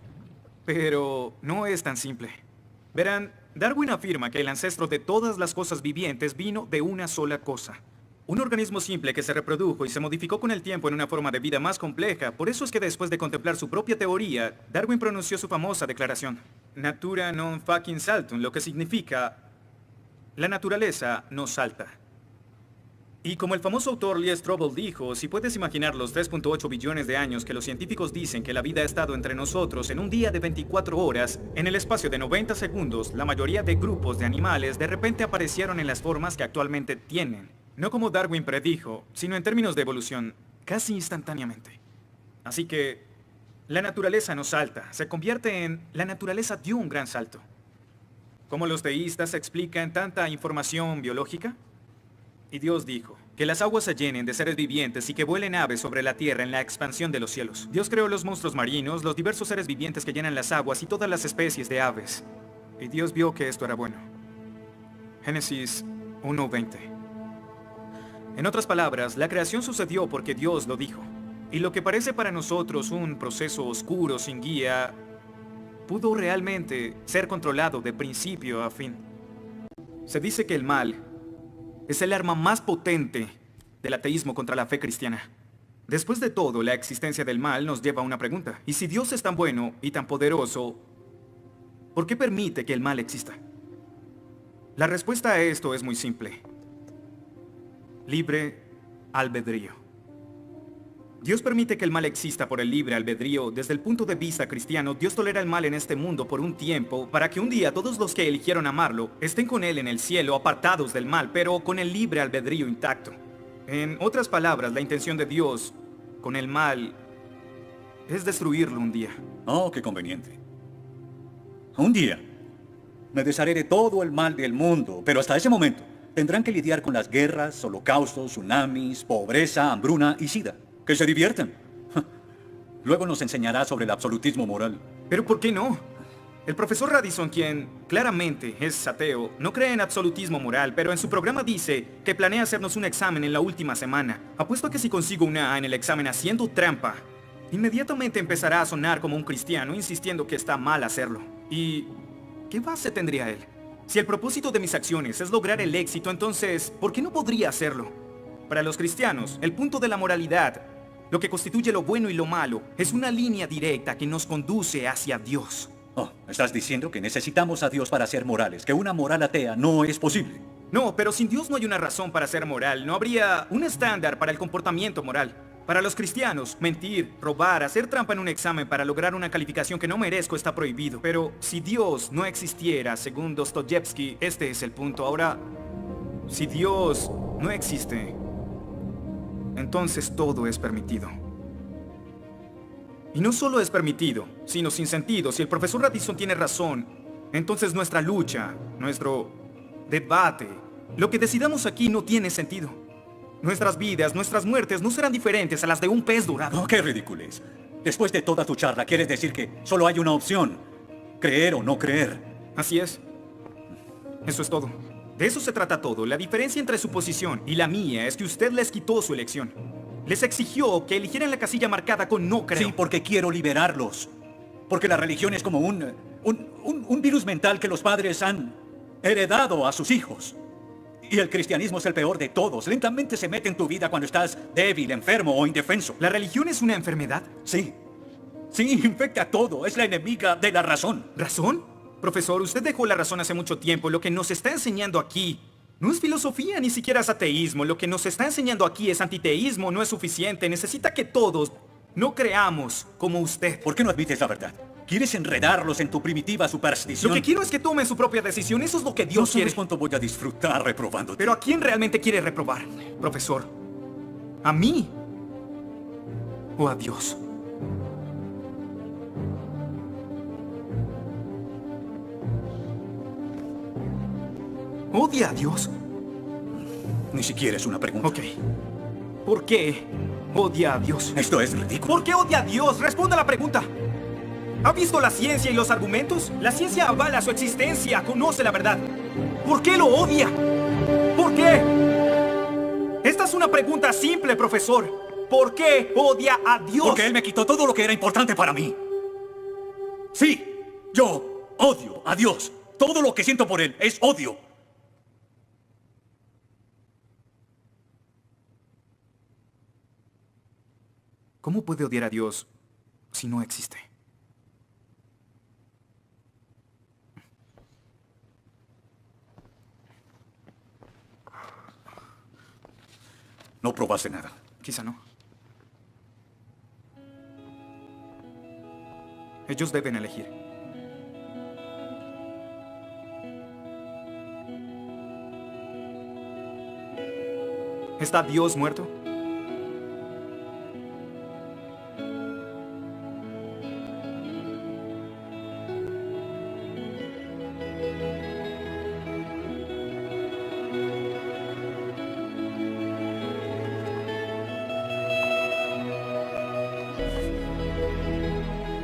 Pero no es tan simple. Verán, Darwin afirma que el ancestro de todas las cosas vivientes vino de una sola cosa. Un organismo simple que se reprodujo y se modificó con el tiempo en una forma de vida más compleja. Por eso es que después de contemplar su propia teoría, Darwin pronunció su famosa declaración: Natura non fucking saltum, lo que significa la naturaleza no salta. Y como el famoso autor Lee Strobel dijo, si puedes imaginar los 3.8 billones de años que los científicos dicen que la vida ha estado entre nosotros en un día de 24 horas, en el espacio de 90 segundos, la mayoría de grupos de animales de repente aparecieron en las formas que actualmente tienen. No como Darwin predijo, sino en términos de evolución, casi instantáneamente. Así que la naturaleza no salta, se convierte en la naturaleza dio un gran salto. ¿Cómo los deístas explican tanta información biológica? Y Dios dijo, que las aguas se llenen de seres vivientes y que vuelen aves sobre la tierra en la expansión de los cielos. Dios creó los monstruos marinos, los diversos seres vivientes que llenan las aguas y todas las especies de aves. Y Dios vio que esto era bueno. Génesis 1:20. En otras palabras, la creación sucedió porque Dios lo dijo. Y lo que parece para nosotros un proceso oscuro sin guía, pudo realmente ser controlado de principio a fin. Se dice que el mal es el arma más potente del ateísmo contra la fe cristiana. Después de todo, la existencia del mal nos lleva a una pregunta. ¿Y si Dios es tan bueno y tan poderoso, por qué permite que el mal exista? La respuesta a esto es muy simple. Libre albedrío. Dios permite que el mal exista por el libre albedrío. Desde el punto de vista cristiano, Dios tolera el mal en este mundo por un tiempo, para que un día todos los que eligieron amarlo estén con Él en el cielo, apartados del mal, pero con el libre albedrío intacto. En otras palabras, la intención de Dios con el mal es destruirlo un día. Oh, qué conveniente. Un día me desharé de todo el mal del mundo, pero hasta ese momento tendrán que lidiar con las guerras, holocaustos, tsunamis, pobreza, hambruna y sida. Que se diviertan. Luego nos enseñará sobre el absolutismo moral. ¿Pero por qué no? El profesor Radisson, quien claramente es ateo, no cree en absolutismo moral, pero en su programa dice que planea hacernos un examen en la última semana. Apuesto a que si consigo una A en el examen haciendo trampa, inmediatamente empezará a sonar como un cristiano, insistiendo que está mal hacerlo. ¿Y qué base tendría él? Si el propósito de mis acciones es lograr el éxito, entonces, ¿por qué no podría hacerlo? Para los cristianos, el punto de la moralidad, lo que constituye lo bueno y lo malo, es una línea directa que nos conduce hacia Dios. Oh, estás diciendo que necesitamos a Dios para ser morales, que una moral atea no es posible. No, pero sin Dios no hay una razón para ser moral, no habría un estándar para el comportamiento moral. Para los cristianos, mentir, robar, hacer trampa en un examen para lograr una calificación que no merezco está prohibido. Pero si Dios no existiera, según Dostoyevsky, este es el punto. Ahora, si Dios no existe, entonces todo es permitido. Y no solo es permitido, sino sin sentido. Si el profesor Radisson tiene razón, entonces nuestra lucha, nuestro debate, lo que decidamos aquí no tiene sentido. Nuestras vidas, nuestras muertes no serán diferentes a las de un pez dorado. Oh, qué ridiculez. Después de toda tu charla, ¿quieres decir que solo hay una opción? Creer o no creer. Así es. Eso es todo. De eso se trata todo. La diferencia entre su posición y la mía es que usted les quitó su elección. Les exigió que eligieran la casilla marcada con no creo. Sí, porque quiero liberarlos. Porque la religión es como un virus mental que los padres han heredado a sus hijos. Y el cristianismo es el peor de todos. Lentamente se mete en tu vida cuando estás débil, enfermo o indefenso. ¿La religión es una enfermedad? Sí. Sí, infecta todo. Es la enemiga de la razón. ¿Razón? Profesor, usted dejó la razón hace mucho tiempo. Lo que nos está enseñando aquí no es filosofía, ni siquiera es ateísmo. Lo que nos está enseñando aquí es antiteísmo. No es suficiente. Necesita que todos no creamos como usted. ¿Por qué no admites la verdad? ¿Quieres enredarlos en tu primitiva superstición? Lo que quiero es que tomen su propia decisión. Eso es lo que Dios No quiere. sabes cuánto voy a disfrutar reprobándote. Pero ¿a quién realmente quiere reprobar, profesor? ¿A mí? ¿O a Dios? ¿Odia a Dios? Ni siquiera es una pregunta. Ok. ¿Por qué odia a Dios? Esto es ridículo. ¿Por qué odia a Dios? Responda a la pregunta. ¿Ha visto la ciencia y los argumentos? La ciencia avala su existencia, conoce la verdad. ¿Por qué lo odia? ¿Por qué? Esta es una pregunta simple, profesor. ¿Por qué odia a Dios? Porque Él me quitó todo lo que era importante para mí. Sí, yo odio a Dios. Todo lo que siento por Él es odio. ¿Cómo puede odiar a Dios si no existe? No probaste nada. Quizá no. Ellos deben elegir. ¿Está Dios muerto?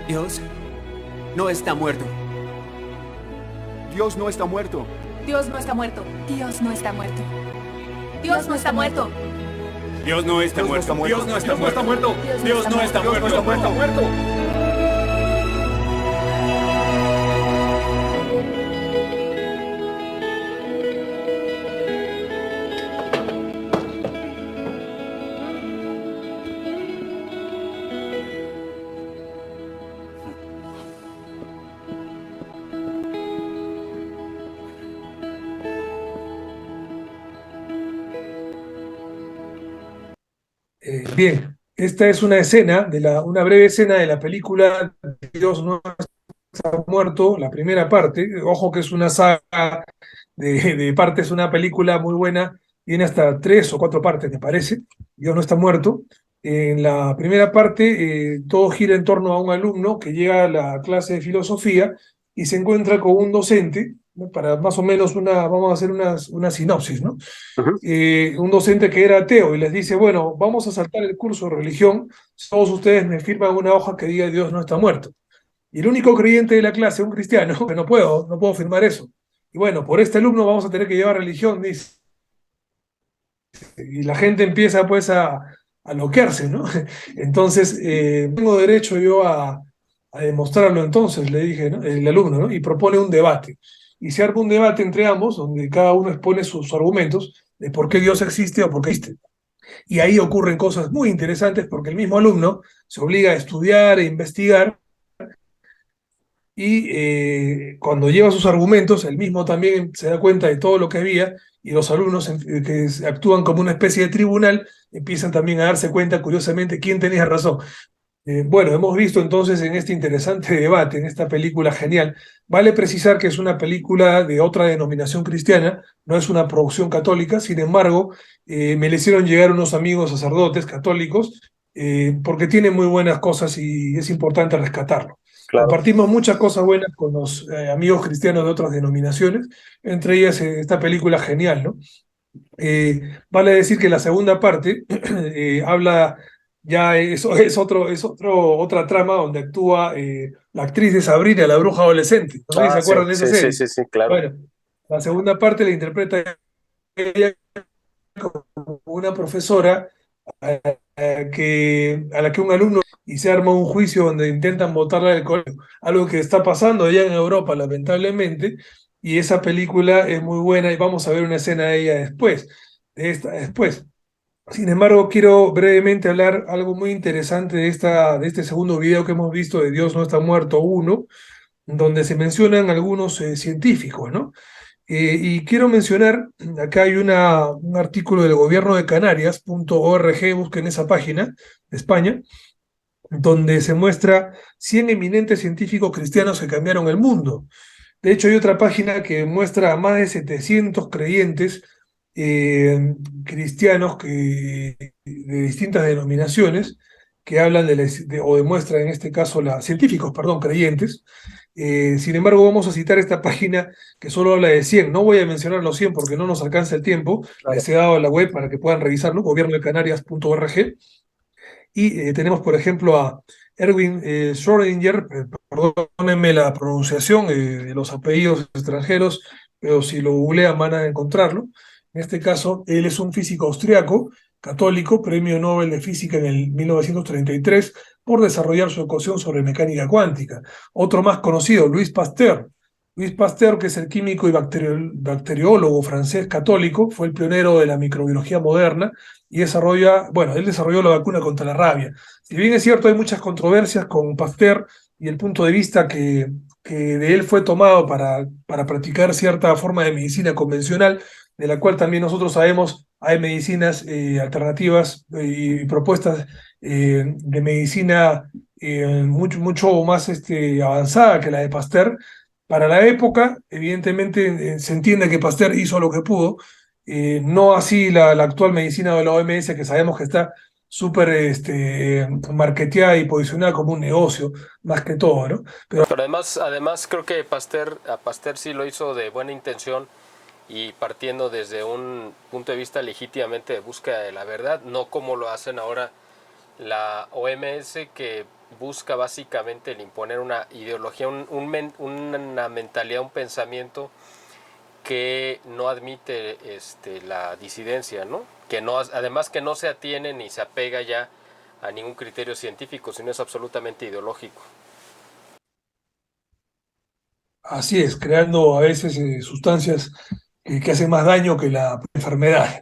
Dios no está muerto. Dios no está muerto. Dios no está muerto. Dios no está muerto. Dios no está muerto. Dios no está muerto. Dios no está muerto. Dios no está muerto. Dios no está muerto. Bien, esta es una escena, una breve escena de la película Dios no está muerto, la primera parte. Ojo que es una saga de partes, una película muy buena, tiene hasta 3 o 4 partes, me parece. Dios no está muerto. En la primera parte, todo gira en torno a un alumno que llega a la clase de filosofía y se encuentra con un docente, ¿no? Para más o menos vamos a hacer una sinopsis, ¿no? Un docente que era ateo y les dice, bueno, vamos a saltar el curso de religión, todos ustedes me firman una hoja que diga Dios no está muerto. Y el único creyente de la clase, un cristiano, que no puedo firmar eso. Y bueno, por este alumno vamos a tener que llevar religión, dice. Y la gente empieza pues a loquearse, ¿no? Entonces, tengo derecho yo a demostrarlo entonces, le dije, ¿no? El alumno, ¿no? Y propone un debate. Y se arma un debate entre ambos, donde cada uno expone sus argumentos de por qué Dios existe o por qué existe. Y ahí ocurren cosas muy interesantes porque el mismo alumno se obliga a estudiar e investigar y cuando lleva sus argumentos, él mismo también se da cuenta de todo lo que había y los alumnos que actúan como una especie de tribunal empiezan también a darse cuenta, curiosamente, quién tenía razón. Bueno, hemos visto entonces en este interesante debate, en esta película genial, vale precisar que es una película de otra denominación cristiana, no es una producción católica, sin embargo, me le hicieron llegar unos amigos sacerdotes católicos porque tiene muy buenas cosas y es importante rescatarlo. Claro. Compartimos muchas cosas buenas con los amigos cristianos de otras denominaciones, entre ellas esta película genial, ¿no? Vale decir que la segunda parte habla, ya otra trama donde actúa la actriz de Sabrina, la bruja adolescente. No sé si se Sí, acuerdan de esa sí, sí, serie. sí, sí, claro. Bueno, la segunda parte la interpreta ella como una profesora a la que un alumno y se arma un juicio donde intentan botarla del colegio. Algo que está pasando allá en Europa, lamentablemente, y esa película es muy buena y vamos a ver una escena de ella después, de esta después. Sin embargo, quiero brevemente hablar algo muy interesante de este segundo video que hemos visto de Dios no está muerto uno, donde se mencionan algunos científicos, ¿no? Y quiero mencionar, acá hay un artículo del gobierno de Canarias.org, busquen esa página de España, donde se muestra 100 eminentes científicos cristianos que cambiaron el mundo. De hecho, hay otra página que muestra a más de 700 creyentes cristianos de distintas denominaciones que hablan o demuestran, en este caso, científicos, perdón, creyentes. Sin embargo, vamos a citar esta página que solo habla de 100. No voy a mencionar los 100 porque no nos alcanza el tiempo. Claro. Les he dado la web para que puedan revisarlo, gobiernodecanarias.org. Y tenemos, por ejemplo, a Erwin Schrödinger, perdónenme la pronunciación de los apellidos extranjeros, pero si lo googlean van a encontrarlo. En este caso, él es un físico austriaco, católico, premio Nobel de Física en el 1933 por desarrollar su ecuación sobre mecánica cuántica. Otro más conocido, Louis Pasteur. Louis Pasteur, que es el químico y bacteriólogo francés católico, fue el pionero de la microbiología moderna y él desarrolló la vacuna contra la rabia. Si bien es cierto, hay muchas controversias con Pasteur y el punto de vista que de él fue tomado para practicar cierta forma de medicina convencional, de la cual también nosotros sabemos hay medicinas alternativas y propuestas de medicina mucho más avanzada que la de Pasteur. Para la época, evidentemente, se entiende que Pasteur hizo lo que pudo, no así la actual medicina de la OMS, que sabemos que está súper marketeada y posicionada como un negocio, más que todo, ¿no? Pero además creo que a Pasteur sí lo hizo de buena intención y partiendo desde un punto de vista legítimamente de búsqueda de la verdad, no como lo hacen ahora la OMS, que busca básicamente el imponer una ideología, una mentalidad, un pensamiento que no admite la disidencia, ¿no? Además que no se atiene ni se apega ya a ningún criterio científico, sino es absolutamente ideológico. Así es, creando a veces sustancias que hacen más daño que la enfermedad.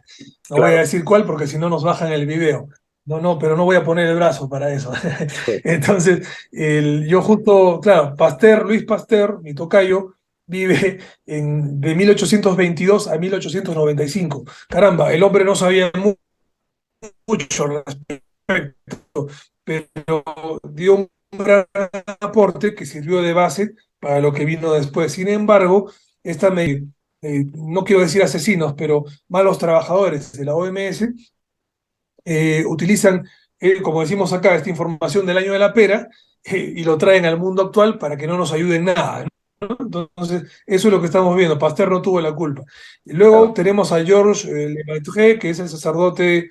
No voy a decir cuál porque si no nos bajan el video. No, pero no voy a poner el brazo para eso. Entonces, yo justo, claro, Luis Pasteur, mi tocayo, vive de 1822 a 1895. Caramba, el hombre no sabía mucho al respecto, pero dio un gran aporte que sirvió de base para lo que vino después. Sin embargo, no quiero decir asesinos, pero malos trabajadores de la OMS utilizan, como decimos acá, esta información del año de la pera y lo traen al mundo actual para que no nos ayuden nada, ¿no? Entonces, eso es lo que estamos viendo. Pasteur no tuvo la culpa. Y luego tenemos a Georges Lemaitre, que es el sacerdote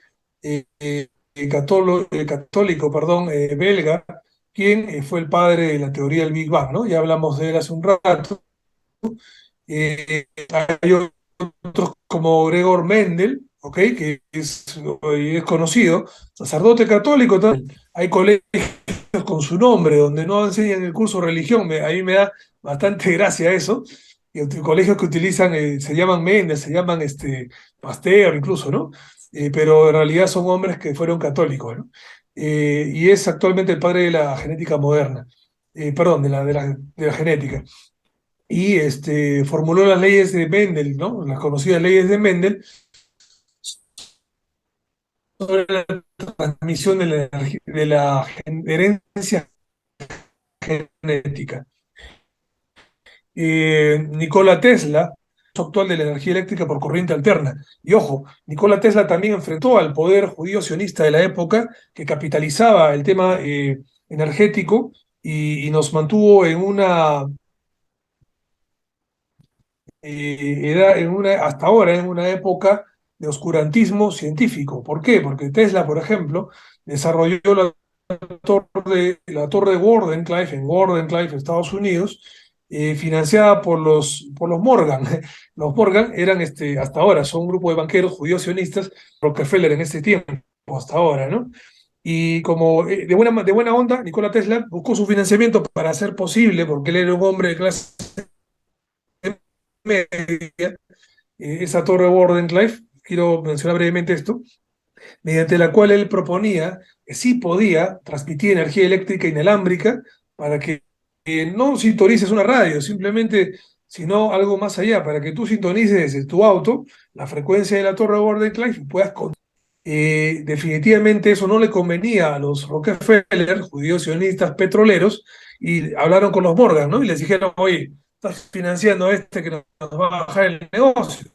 católico, perdón, belga, quien fue el padre de la teoría del Big Bang, ¿no? Ya hablamos de él hace un rato. Hay otros como Gregor Mendel, ¿ok? Que es conocido, sacerdote católico también. Hay colegios con su nombre donde no enseñan el curso de religión. A mí me da bastante gracia eso. Y colegios que utilizan, se llaman Mendel, se llaman Pasteur incluso, ¿no? Pero en realidad son hombres que fueron católicos, ¿no? Y es actualmente el padre de la genética moderna, perdón, de la genética. Y formuló las leyes de Mendel, ¿no? Las conocidas leyes de Mendel sobre la transmisión de la herencia genética. Nikola Tesla actual de la energía eléctrica por corriente alterna. Y ojo, Nikola Tesla también enfrentó al poder judío sionista de la época que capitalizaba el tema energético y nos mantuvo hasta ahora en una época de oscurantismo científico. ¿Por qué? Porque Tesla, por ejemplo, desarrolló la torre de Wardenclyffe en Wardenclyffe, Estados Unidos, financiada por los Morgan. Los Morgan eran, hasta ahora, son un grupo de banqueros judíos sionistas, Rockefeller en ese tiempo, hasta ahora, ¿no? Y como de buena onda, Nikola Tesla buscó su financiamiento para hacer posible, porque él era un hombre de clase media, esa torre de Wardenclyffe, quiero mencionar brevemente esto, mediante la cual él proponía que sí podía transmitir energía eléctrica inalámbrica para que no sintonices una radio, simplemente, sino algo más allá, para que tú sintonices desde tu auto la frecuencia de la torre de Wardenclyffe y puedas. Definitivamente eso no le convenía a los Rockefeller, judíos sionistas petroleros, y hablaron con los Morgan, ¿no? Y les dijeron, oye, estás financiando a este que nos va a bajar el negocio.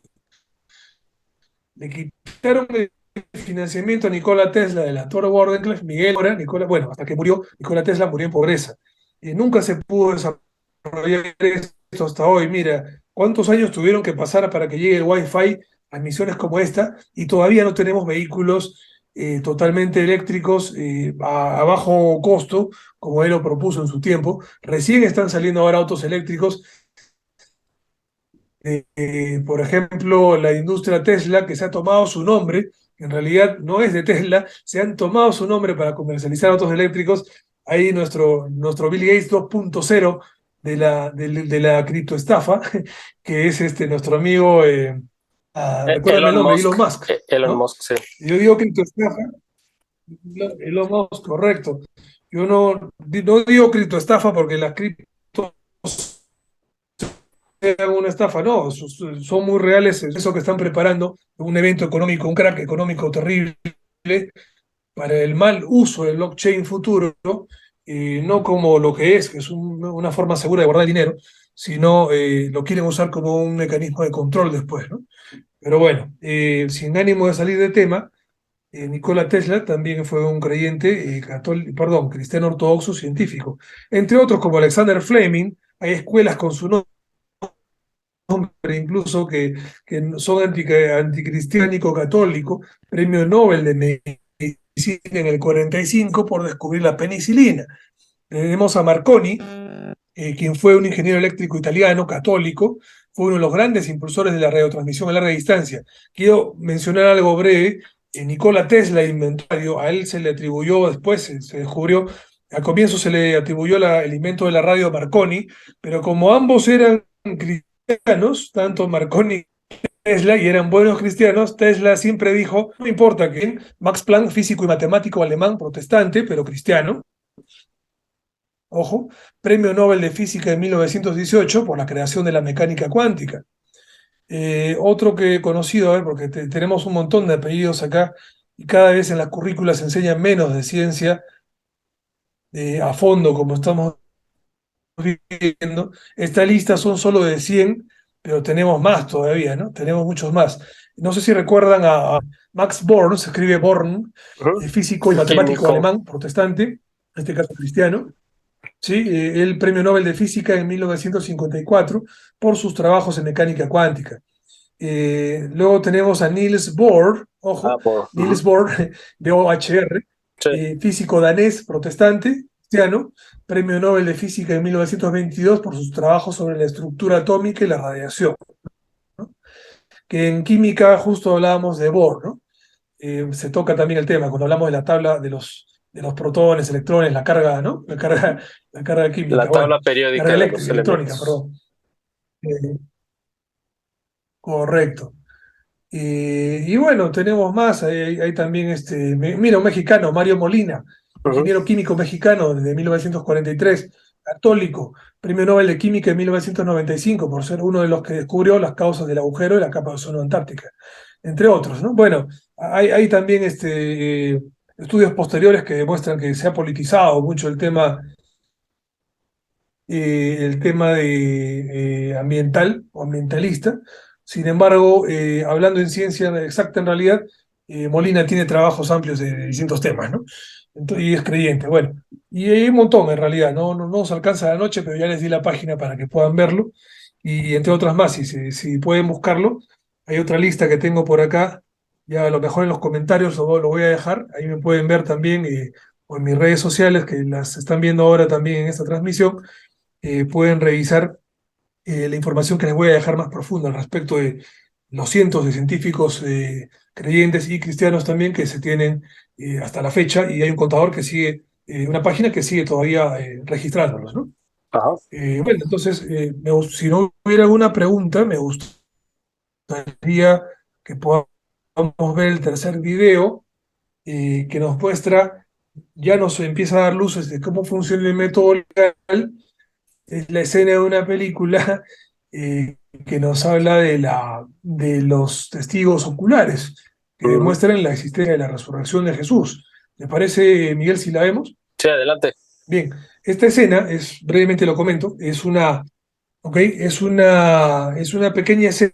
Le quitaron el financiamiento a Nikola Tesla de la Torre Wardenclyffe, Miguel, ahora, bueno, hasta que murió, Nikola Tesla murió en pobreza. Nunca se pudo desarrollar esto hasta hoy. Mira, ¿cuántos años tuvieron que pasar para que llegue el Wi-Fi a misiones como esta? Y todavía no tenemos vehículos totalmente eléctricos a bajo costo, como él lo propuso en su tiempo. Recién están saliendo ahora autos eléctricos, por ejemplo, la industria Tesla, que se ha tomado su nombre, que en realidad no es de Tesla, se han tomado su nombre para comercializar autos eléctricos. Ahí nuestro Bill Gates 2.0 de la criptoestafa, que es nuestro amigo, recuérdame el Elon nombre, Musk. Elon Musk, Elon ¿no? Musk, sí. Yo digo criptoestafa, Elon Musk, correcto. Yo no digo criptoestafa porque las criptos sean una estafa, no, son muy reales eso que están preparando, un evento económico, un crack económico terrible para el mal uso del blockchain futuro, no como lo que es una forma segura de guardar dinero, sino lo quieren usar como un mecanismo de control después, ¿no? Pero bueno, sin ánimo de salir de tema, Nikola Tesla también fue un creyente, cristiano ortodoxo científico. Entre otros, como Alexander Fleming, hay escuelas con su nombre incluso que son anticristiánico-católico, premio Nobel de Medicina en el 45 por descubrir la penicilina. Tenemos a Marconi, quien fue un ingeniero eléctrico italiano, católico, fue uno de los grandes impulsores de la radiotransmisión a larga distancia. Quiero mencionar algo breve. Nikola Tesla inventó, a él se le atribuyó, después se descubrió, al comienzo se le atribuyó el invento de la radio a Marconi, pero como ambos eran cristianos, tanto Marconi y Tesla, y eran buenos cristianos, Tesla siempre dijo, no importa que Max Planck, físico y matemático alemán, protestante, pero cristiano, ojo, premio Nobel de Física en 1918 por la creación de la mecánica cuántica. Otro que he conocido, a ver, porque tenemos un montón de apellidos acá, y cada vez en las currículas se enseña menos de ciencia a fondo, como estamos viendo. Esta lista son solo de 100, pero tenemos más todavía, ¿no? Tenemos muchos más. No sé si recuerdan a Max Born, se escribe Born, físico y matemático Químico. alemán, protestante, en este caso cristiano. Sí, el premio Nobel de Física en 1954 por sus trabajos en mecánica cuántica. Luego tenemos a Niels Bohr, ojo, Niels Bohr, B-O-H-R, Sí. físico danés, protestante, cristiano, premio Nobel de Física en 1922 por sus trabajos sobre la estructura atómica y la radiación, ¿no? Que en química justo hablábamos de Bohr, ¿no? Se toca también el tema cuando hablamos de la tabla de los protones, electrones, la carga, ¿no? La carga química, La tabla bueno, periódica carga de los electrónica, elementos. perdón. Correcto. Y bueno, tenemos más, hay también mira, un mexicano, Mario Molina, ingeniero químico mexicano desde 1943, católico, premio Nobel de Química en 1995 por ser uno de los que descubrió las causas del agujero de la capa de ozono antártica, entre otros, ¿no? Bueno, hay también estudios posteriores que demuestran que se ha politizado mucho el tema ambiental o ambientalista, Sin embargo, hablando en ciencia exacta en realidad, Molina tiene trabajos amplios de distintos temas, ¿no? Y es creyente, bueno. Y hay un montón en realidad, no nos alcanza la noche, pero ya les di la página para que puedan verlo. Y entre otras más, si pueden buscarlo, hay otra lista que tengo por acá, ya a lo mejor en los comentarios lo voy a dejar, ahí me pueden ver también, o en mis redes sociales, que las están viendo ahora también en esta transmisión, pueden revisar la información que les voy a dejar más profunda al respecto de los cientos de científicos creyentes y cristianos también que se tienen hasta la fecha, y hay un contador que sigue, una página que sigue todavía registrándolos, ¿no? Ajá. Bueno, entonces, si no hubiera alguna pregunta, me gustaría que podamos ver el tercer video, que nos muestra, ya nos empieza a dar luces de cómo funciona el método legal. Es la escena de una película que nos habla de los testigos oculares que Ujú. demuestran la existencia de la resurrección de Jesús. ¿Le parece, Miguel, si la vemos? Sí, adelante. Bien, esta escena, brevemente lo comento, es una pequeña escena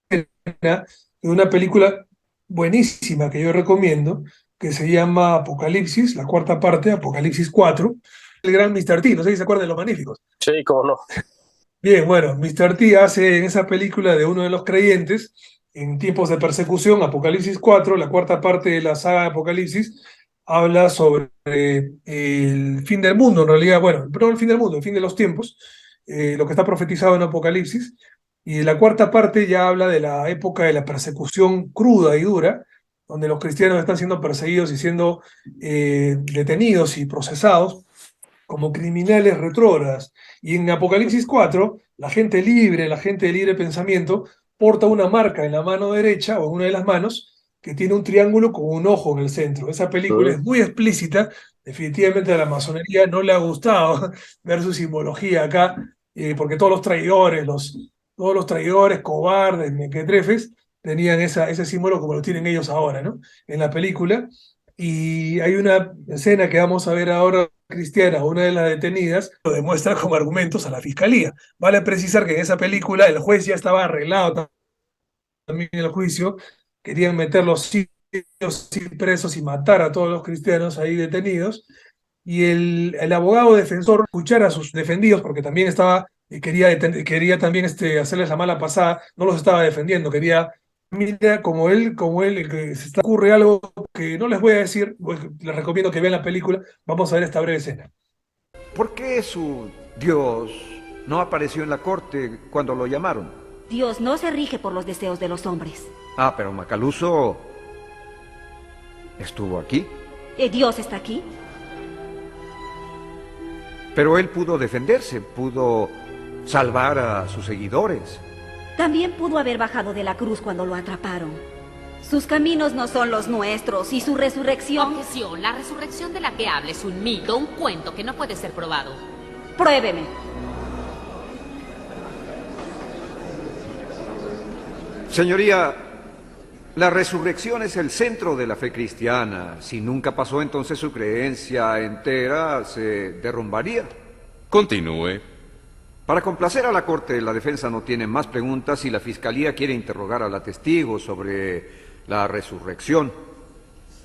de una película buenísima que yo recomiendo, que se llama Apocalipsis, la cuarta parte, Apocalipsis 4, el gran Mr. T, no sé si se acuerdan de Los Magníficos. Sí, cómo no. Bien, bueno, Mr. T hace en esa película de uno de los creyentes en tiempos de persecución, Apocalipsis 4, la cuarta parte de la saga de Apocalipsis, habla sobre el fin del mundo, en realidad, bueno, no el fin del mundo, el fin de los tiempos, lo que está profetizado en Apocalipsis, y la cuarta parte ya habla de la época de la persecución cruda y dura, donde los cristianos están siendo perseguidos y siendo detenidos y procesados como criminales retrógradas. Y en Apocalipsis 4, la gente libre, la gente de libre pensamiento, porta una marca en la mano derecha o en una de las manos que tiene un triángulo con un ojo en el centro. Esa película es muy explícita, definitivamente a la masonería no le ha gustado ver su simbología acá, porque todos los traidores, cobardes, mequetrefes, tenían ese símbolo como lo tienen ellos ahora, ¿no? En la película. Y hay una escena que vamos a ver ahora, cristiana, una de las detenidas, lo demuestra como argumentos a la fiscalía. Vale precisar que en esa película el juez ya estaba arreglado también en el juicio, querían meterlos sí o sí presos y matar a todos los cristianos ahí detenidos, y el abogado defensor escuchar a sus defendidos, porque también quería también hacerles la mala pasada, no los estaba defendiendo, quería, mira, como él, que se está ocurre algo que no les voy a decir, pues, les recomiendo que vean la película, vamos a ver esta breve escena. ¿Por qué su Dios no apareció en la corte cuando lo llamaron? Dios no se rige por los deseos de los hombres. Ah, pero Macaluso estuvo aquí. ¿Dios está aquí? Pero él pudo defenderse, pudo salvar a sus seguidores. También pudo haber bajado de la cruz cuando lo atraparon. Sus caminos no son los nuestros y su resurrección... Objeción. La resurrección de la que habla es un mito, un cuento que no puede ser probado. Pruébeme. Señoría, la resurrección es el centro de la fe cristiana. Si nunca pasó, entonces su creencia entera se derrumbaría. Continúe. Para complacer a la corte, la defensa no tiene más preguntas y la fiscalía quiere interrogar a la testigo sobre la resurrección.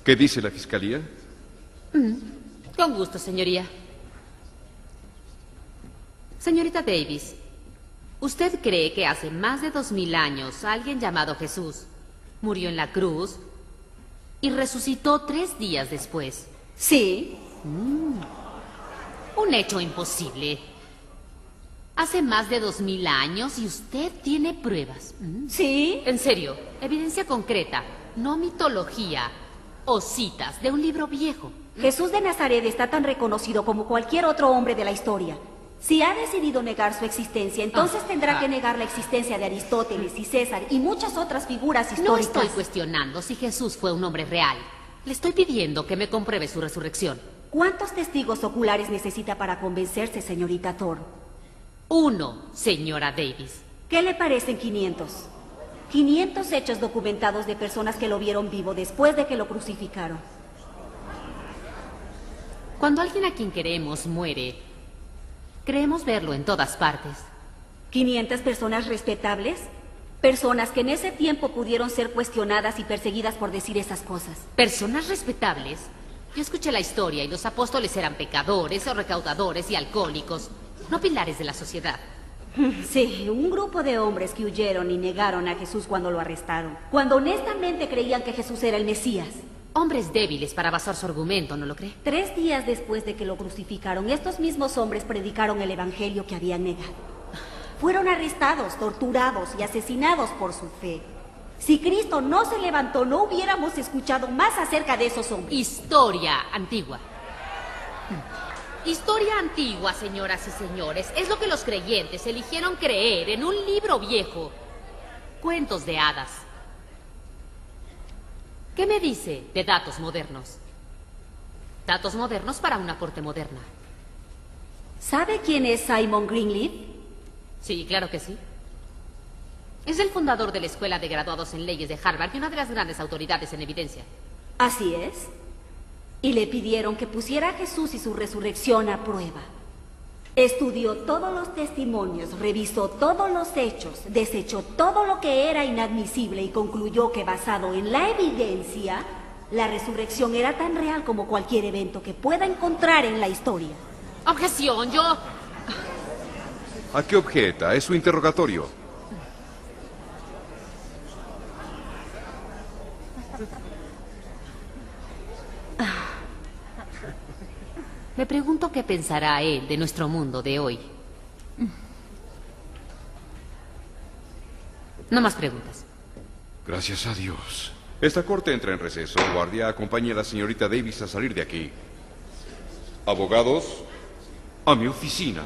¿Qué dice la fiscalía? Con gusto, señoría. Señorita Davis, ¿usted cree que hace más de 2000 años alguien llamado Jesús murió en la cruz y resucitó 3 días después? Sí. Un hecho imposible. Hace más de 2000 años y usted tiene pruebas. Sí. En serio, evidencia concreta, no mitología o citas de un libro viejo. Jesús de Nazaret está tan reconocido como cualquier otro hombre de la historia. Si ha decidido negar su existencia, entonces tendrá que negar la existencia de Aristóteles y César y muchas otras figuras históricas. No estoy cuestionando si Jesús fue un hombre real. Le estoy pidiendo que me compruebe su resurrección. ¿Cuántos testigos oculares necesita para convencerse, señorita Thorne? 1, señora Davis. ¿Qué le parecen 500? 500 hechos documentados de personas que lo vieron vivo después de que lo crucificaron. Cuando alguien a quien queremos muere, creemos verlo en todas partes. ¿500 personas respetables? Personas que en ese tiempo pudieron ser cuestionadas y perseguidas por decir esas cosas. Personas respetables. Yo escuché la historia y los apóstoles eran pecadores o recaudadores y alcohólicos, no pilares de la sociedad. Sí, un grupo de hombres que huyeron y negaron a Jesús cuando lo arrestaron, cuando honestamente creían que Jesús era el Mesías. Hombres débiles para basar su argumento, ¿no lo cree? 3 días después de que lo crucificaron, estos mismos hombres predicaron el evangelio que habían negado. Fueron arrestados, torturados y asesinados por su fe. Si Cristo no se levantó, no hubiéramos escuchado más acerca de esos hombres. Historia antigua. Historia antigua, señoras y señores, es lo que los creyentes eligieron creer en un libro viejo. Cuentos de hadas. ¿Qué me dice de datos modernos? Datos modernos para una corte moderna. ¿Sabe quién es Simon Greenleaf? Sí, claro que sí. Es el fundador de la Escuela de Graduados en Leyes de Harvard y una de las grandes autoridades en evidencia. Así es. Y le pidieron que pusiera a Jesús y su resurrección a prueba. Estudió todos los testimonios, revisó todos los hechos, desechó todo lo que era inadmisible y concluyó que basado en la evidencia, la resurrección era tan real como cualquier evento que pueda encontrar en la historia. Objeción, yo... ¿A qué objeta? Es su interrogatorio. Me pregunto qué pensará él de nuestro mundo de hoy. No más preguntas. Gracias a Dios. Esta corte entra en receso. Guardia, acompañe a la señorita Davis a salir de aquí. Abogados, a mi oficina.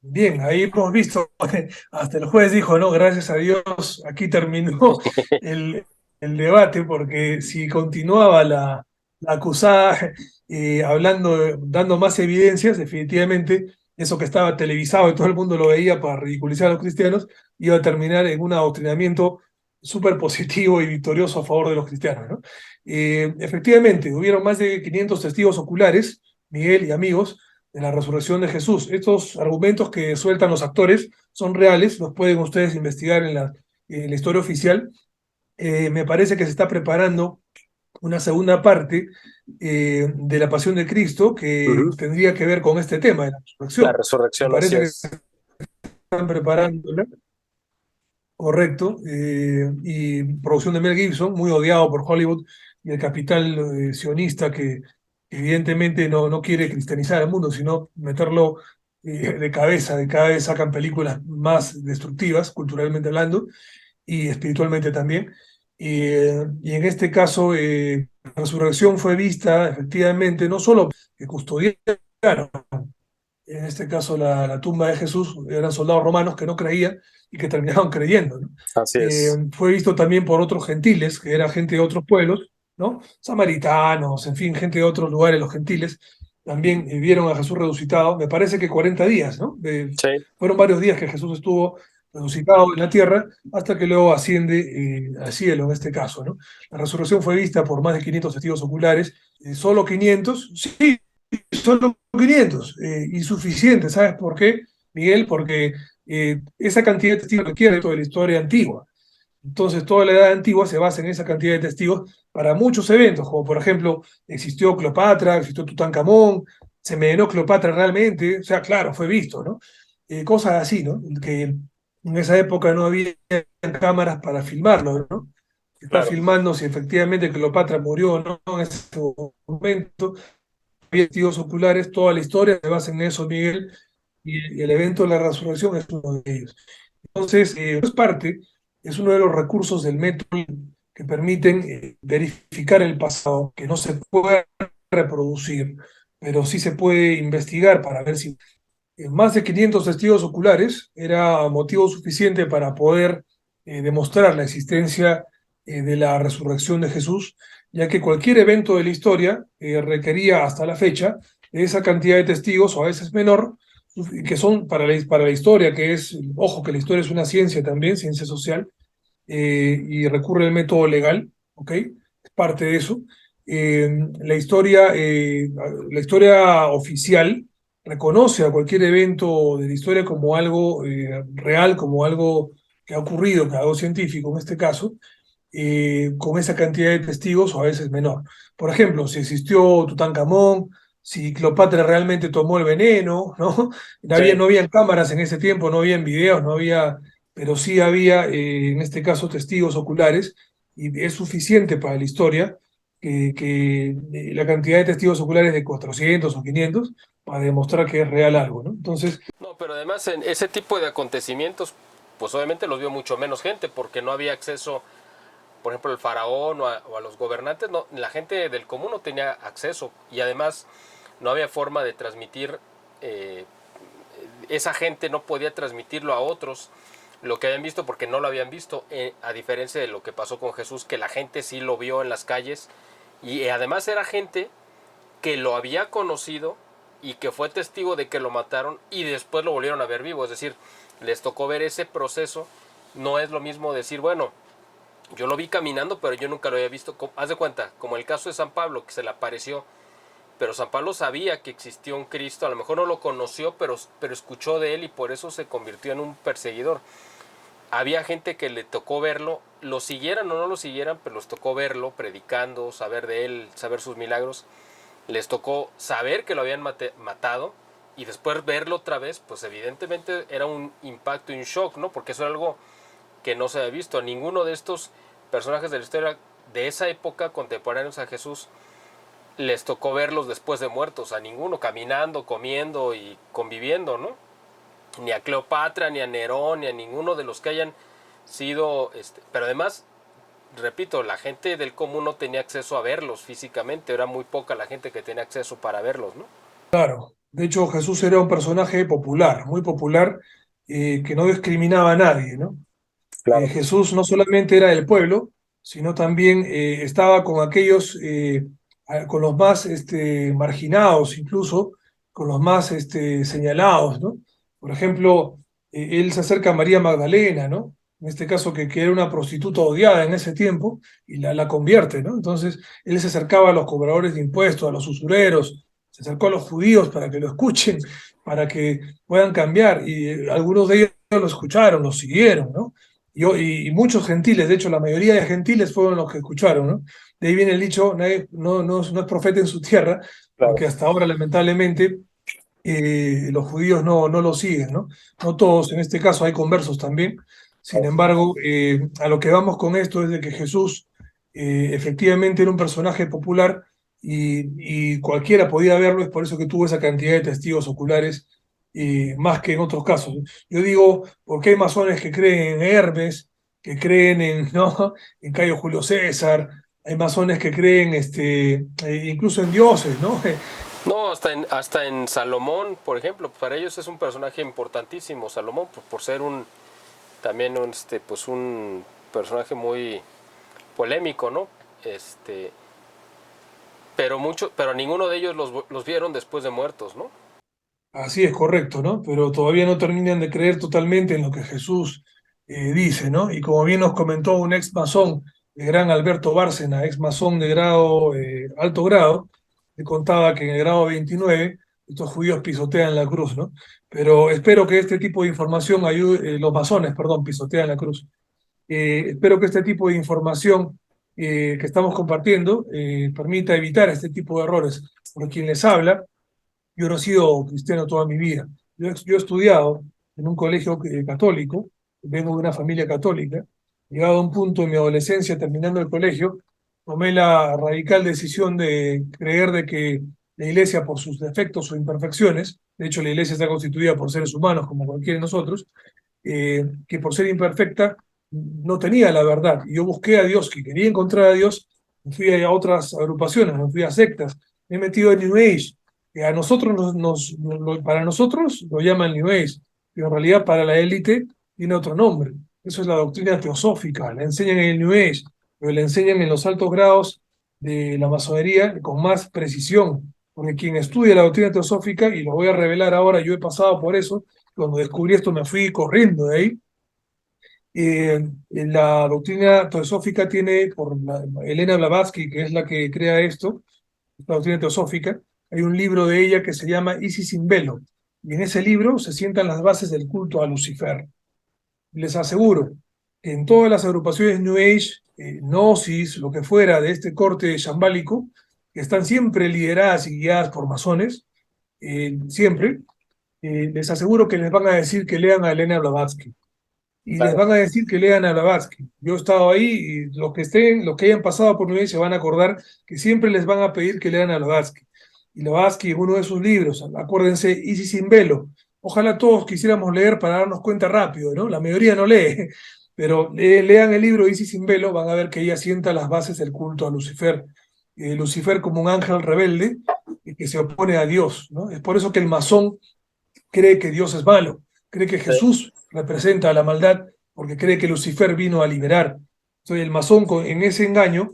Bien, ahí hemos visto, hasta el juez dijo, no, gracias a Dios, aquí terminó el debate, porque si continuaba la acusada hablando, dando más evidencias, definitivamente eso que estaba televisado y todo el mundo lo veía para ridiculizar a los cristianos, iba a terminar en un adoctrinamiento súper positivo y victorioso a favor de los cristianos, ¿no? Efectivamente, hubieron más de 500 testigos oculares, Miguel y amigos, de la resurrección de Jesús. Estos argumentos que sueltan los actores son reales, los pueden ustedes investigar en la historia oficial. Me parece que se está preparando una segunda parte de la Pasión de Cristo que tendría que ver con este tema de la resurrección. La resurrección, Me parece así que es. están preparándola. Correcto. Y producción de Mel Gibson, muy odiado por Hollywood y el capital sionista que evidentemente no quiere cristianizar al mundo, sino meterlo de cabeza. De cada vez sacan películas más destructivas, culturalmente hablando, y espiritualmente también. Y en este caso, la resurrección fue vista efectivamente, no solo que custodiaron, en este caso la tumba de Jesús, eran soldados romanos que no creían y que terminaron creyendo, ¿no? Así es. Fue visto también por otros gentiles, que era gente de otros pueblos, ¿no? Samaritanos, en fin, gente de otros lugares, los gentiles, también vieron a Jesús resucitado, me parece que 40 días, ¿no? Sí. Fueron varios días que Jesús estuvo resucitado en la tierra, hasta que luego asciende al cielo, en este caso, ¿no? La resurrección fue vista por más de 500 testigos oculares, solo 500, sí, solo 500, insuficiente, ¿sabes por qué, Miguel? Porque esa cantidad de testigos requiere toda la historia antigua. Entonces, toda la edad antigua se basa en esa cantidad de testigos para muchos eventos, como por ejemplo, existió Cleopatra, existió Tutankamón, se envenenó Cleopatra realmente, o sea, claro, fue visto, ¿no? Cosas así, ¿no? Que en esa época no había cámaras para filmarlo, ¿no? Se está filmando si efectivamente Cleopatra murió o no en ese momento. Había testigos oculares, toda la historia se basa en eso, Miguel, y el evento de la resurrección es uno de ellos. Entonces, es uno de los recursos del método que permiten verificar el pasado, que no se puede reproducir, pero sí se puede investigar para ver si más de 500 testigos oculares era motivo suficiente para poder demostrar la existencia de la resurrección de Jesús, ya que cualquier evento de la historia requería hasta la fecha de esa cantidad de testigos, o a veces menor, que son para la historia, que es, ojo, que la historia es una ciencia también, ciencia social, y recurre al método legal, ¿ok? Es parte de eso. La historia oficial reconoce a cualquier evento de la historia como algo real, como algo que ha ocurrido, que algo científico en este caso, con esa cantidad de testigos o a veces menor. Por ejemplo, si existió Tutankamón, si Cleopatra realmente tomó el veneno, ¿no? No habían cámaras en ese tiempo, no habían videos, no había, pero sí había, en este caso, testigos oculares, y es suficiente para la historia que la cantidad de testigos oculares de 400 o 500 para demostrar que es real algo, ¿no? Entonces, No, pero además en ese tipo de acontecimientos, pues obviamente los vio mucho menos gente, porque no había acceso, por ejemplo, el faraón o a los gobernantes, no, la gente del común no tenía acceso, y además no había forma de transmitir, esa gente no podía transmitirlo a otros lo que habían visto porque no lo habían visto, a diferencia de lo que pasó con Jesús, que la gente sí lo vio en las calles, y además era gente que lo había conocido y que fue testigo de que lo mataron y después lo volvieron a ver vivo, es decir, les tocó ver ese proceso. No es lo mismo decir, bueno, yo lo vi caminando, pero yo nunca lo había visto. Haz de cuenta, como el caso de San Pablo, que se le apareció, pero San Pablo sabía que existió un Cristo, a lo mejor no lo conoció, pero escuchó de él y por eso se convirtió en un perseguidor. Había gente que le tocó verlo, lo siguieran o no lo siguieran, pero les tocó verlo predicando, saber de él, saber sus milagros. Les tocó saber que lo habían matado y después verlo otra vez, pues evidentemente era un impacto y un shock, ¿no? Porque eso era algo que no se había visto. A ninguno de estos personajes de la historia de esa época, contemporáneos a Jesús, les tocó verlos después de muertos. A ninguno, caminando, comiendo y conviviendo, ¿no? Ni a Cleopatra, ni a Nerón, ni a ninguno de los que hayan sido... Pero además, repito, la gente del común no tenía acceso a verlos físicamente. Era muy poca la gente que tenía acceso para verlos, ¿no? claro, de hecho Jesús era un personaje popular, muy popular, que no discriminaba a nadie, ¿no? Jesús no solamente era del pueblo, sino también estaba con aquellos, con los más marginados, incluso con los más señalados, ¿no? Por ejemplo, él se acerca a María Magdalena, ¿no? En este caso que era una prostituta odiada en ese tiempo, y la convierte, ¿no? Entonces, él se acercaba a los cobradores de impuestos, a los usureros, se acercó a los judíos para que lo escuchen, para que puedan cambiar, y algunos de ellos lo escucharon, lo siguieron, ¿no? Y muchos gentiles, de hecho la mayoría de gentiles fueron los que escucharon, ¿no? De ahí viene el dicho, no es profeta en su tierra, porque hasta ahora lamentablemente los judíos no lo siguen, ¿no? No todos, en este caso hay conversos también. Sin embargo, a lo que vamos con esto es de que Jesús efectivamente era un personaje popular y cualquiera podía verlo, es por eso que tuvo esa cantidad de testigos oculares, más que en otros casos. Yo digo, porque hay masones que creen en Hermes, que creen ¿no? en Cayo Julio César, hay masones que creen incluso en dioses, ¿no? No, hasta en Salomón, por ejemplo, para ellos es un personaje importantísimo, Salomón, por ser también pues un personaje muy polémico, ¿no? Pero ninguno de ellos los vieron después de muertos, ¿no? Así es, correcto, ¿no? Pero todavía no terminan de creer totalmente en lo que Jesús dice, ¿no? Y como bien nos comentó un ex masón, el gran Alberto Bárcena, ex masón de alto grado, le contaba que en el grado 29 estos judíos pisotean la cruz, ¿no? Pero espero que este tipo de información ayude, los masones, perdón, pisotean la cruz. Espero que este tipo de información que estamos compartiendo permita evitar este tipo de errores. Por quien les habla, yo no he sido cristiano toda mi vida. Yo he estudiado en un colegio católico, vengo de una familia católica. Llegado a un punto en mi adolescencia, terminando el colegio, tomé la radical decisión de creer de que la iglesia, por sus defectos o imperfecciones, de hecho la iglesia está constituida por seres humanos como cualquiera de nosotros, que por ser imperfecta no tenía la verdad. Y yo busqué a Dios, que quería encontrar a Dios, me fui a otras agrupaciones, me fui a sectas, me he metido en New Age, que a nosotros para nosotros lo llaman New Age, pero en realidad para la élite tiene otro nombre. Eso es la doctrina teosófica, la enseñan en el New Age, pero la enseñan en los altos grados de la masonería con más precisión, porque quien estudia la doctrina teosófica, y lo voy a revelar ahora, yo he pasado por eso, cuando descubrí esto me fui corriendo de ahí. La doctrina teosófica tiene, por Elena Blavatsky, que es la que crea esto, la doctrina teosófica, hay un libro de ella que se llama Isis sin velo, y en ese libro se sientan las bases del culto a Lucifer. Les aseguro que en todas las agrupaciones New Age, Gnosis, lo que fuera de este corte shambálico, que están siempre lideradas y guiadas por masones, siempre, les aseguro que les van a decir que lean a Elena Blavatsky. Y les van a decir que lean a Blavatsky. Yo he estado ahí y los que hayan pasado por New Age se van a acordar que siempre les van a pedir que lean a Blavatsky. Y Blavatsky en uno de sus libros, acuérdense, Isis sin velo. Ojalá todos quisiéramos leer para darnos cuenta rápido, ¿no? La mayoría no lee, pero lean el libro Isis sin velo, van a ver que ella sienta las bases del culto a Lucifer. Lucifer como un ángel rebelde que se opone a Dios, ¿no? Es por eso que el masón cree que Dios es malo, cree que Jesús representa a la maldad, porque cree que Lucifer vino a liberar. Entonces el masón en ese engaño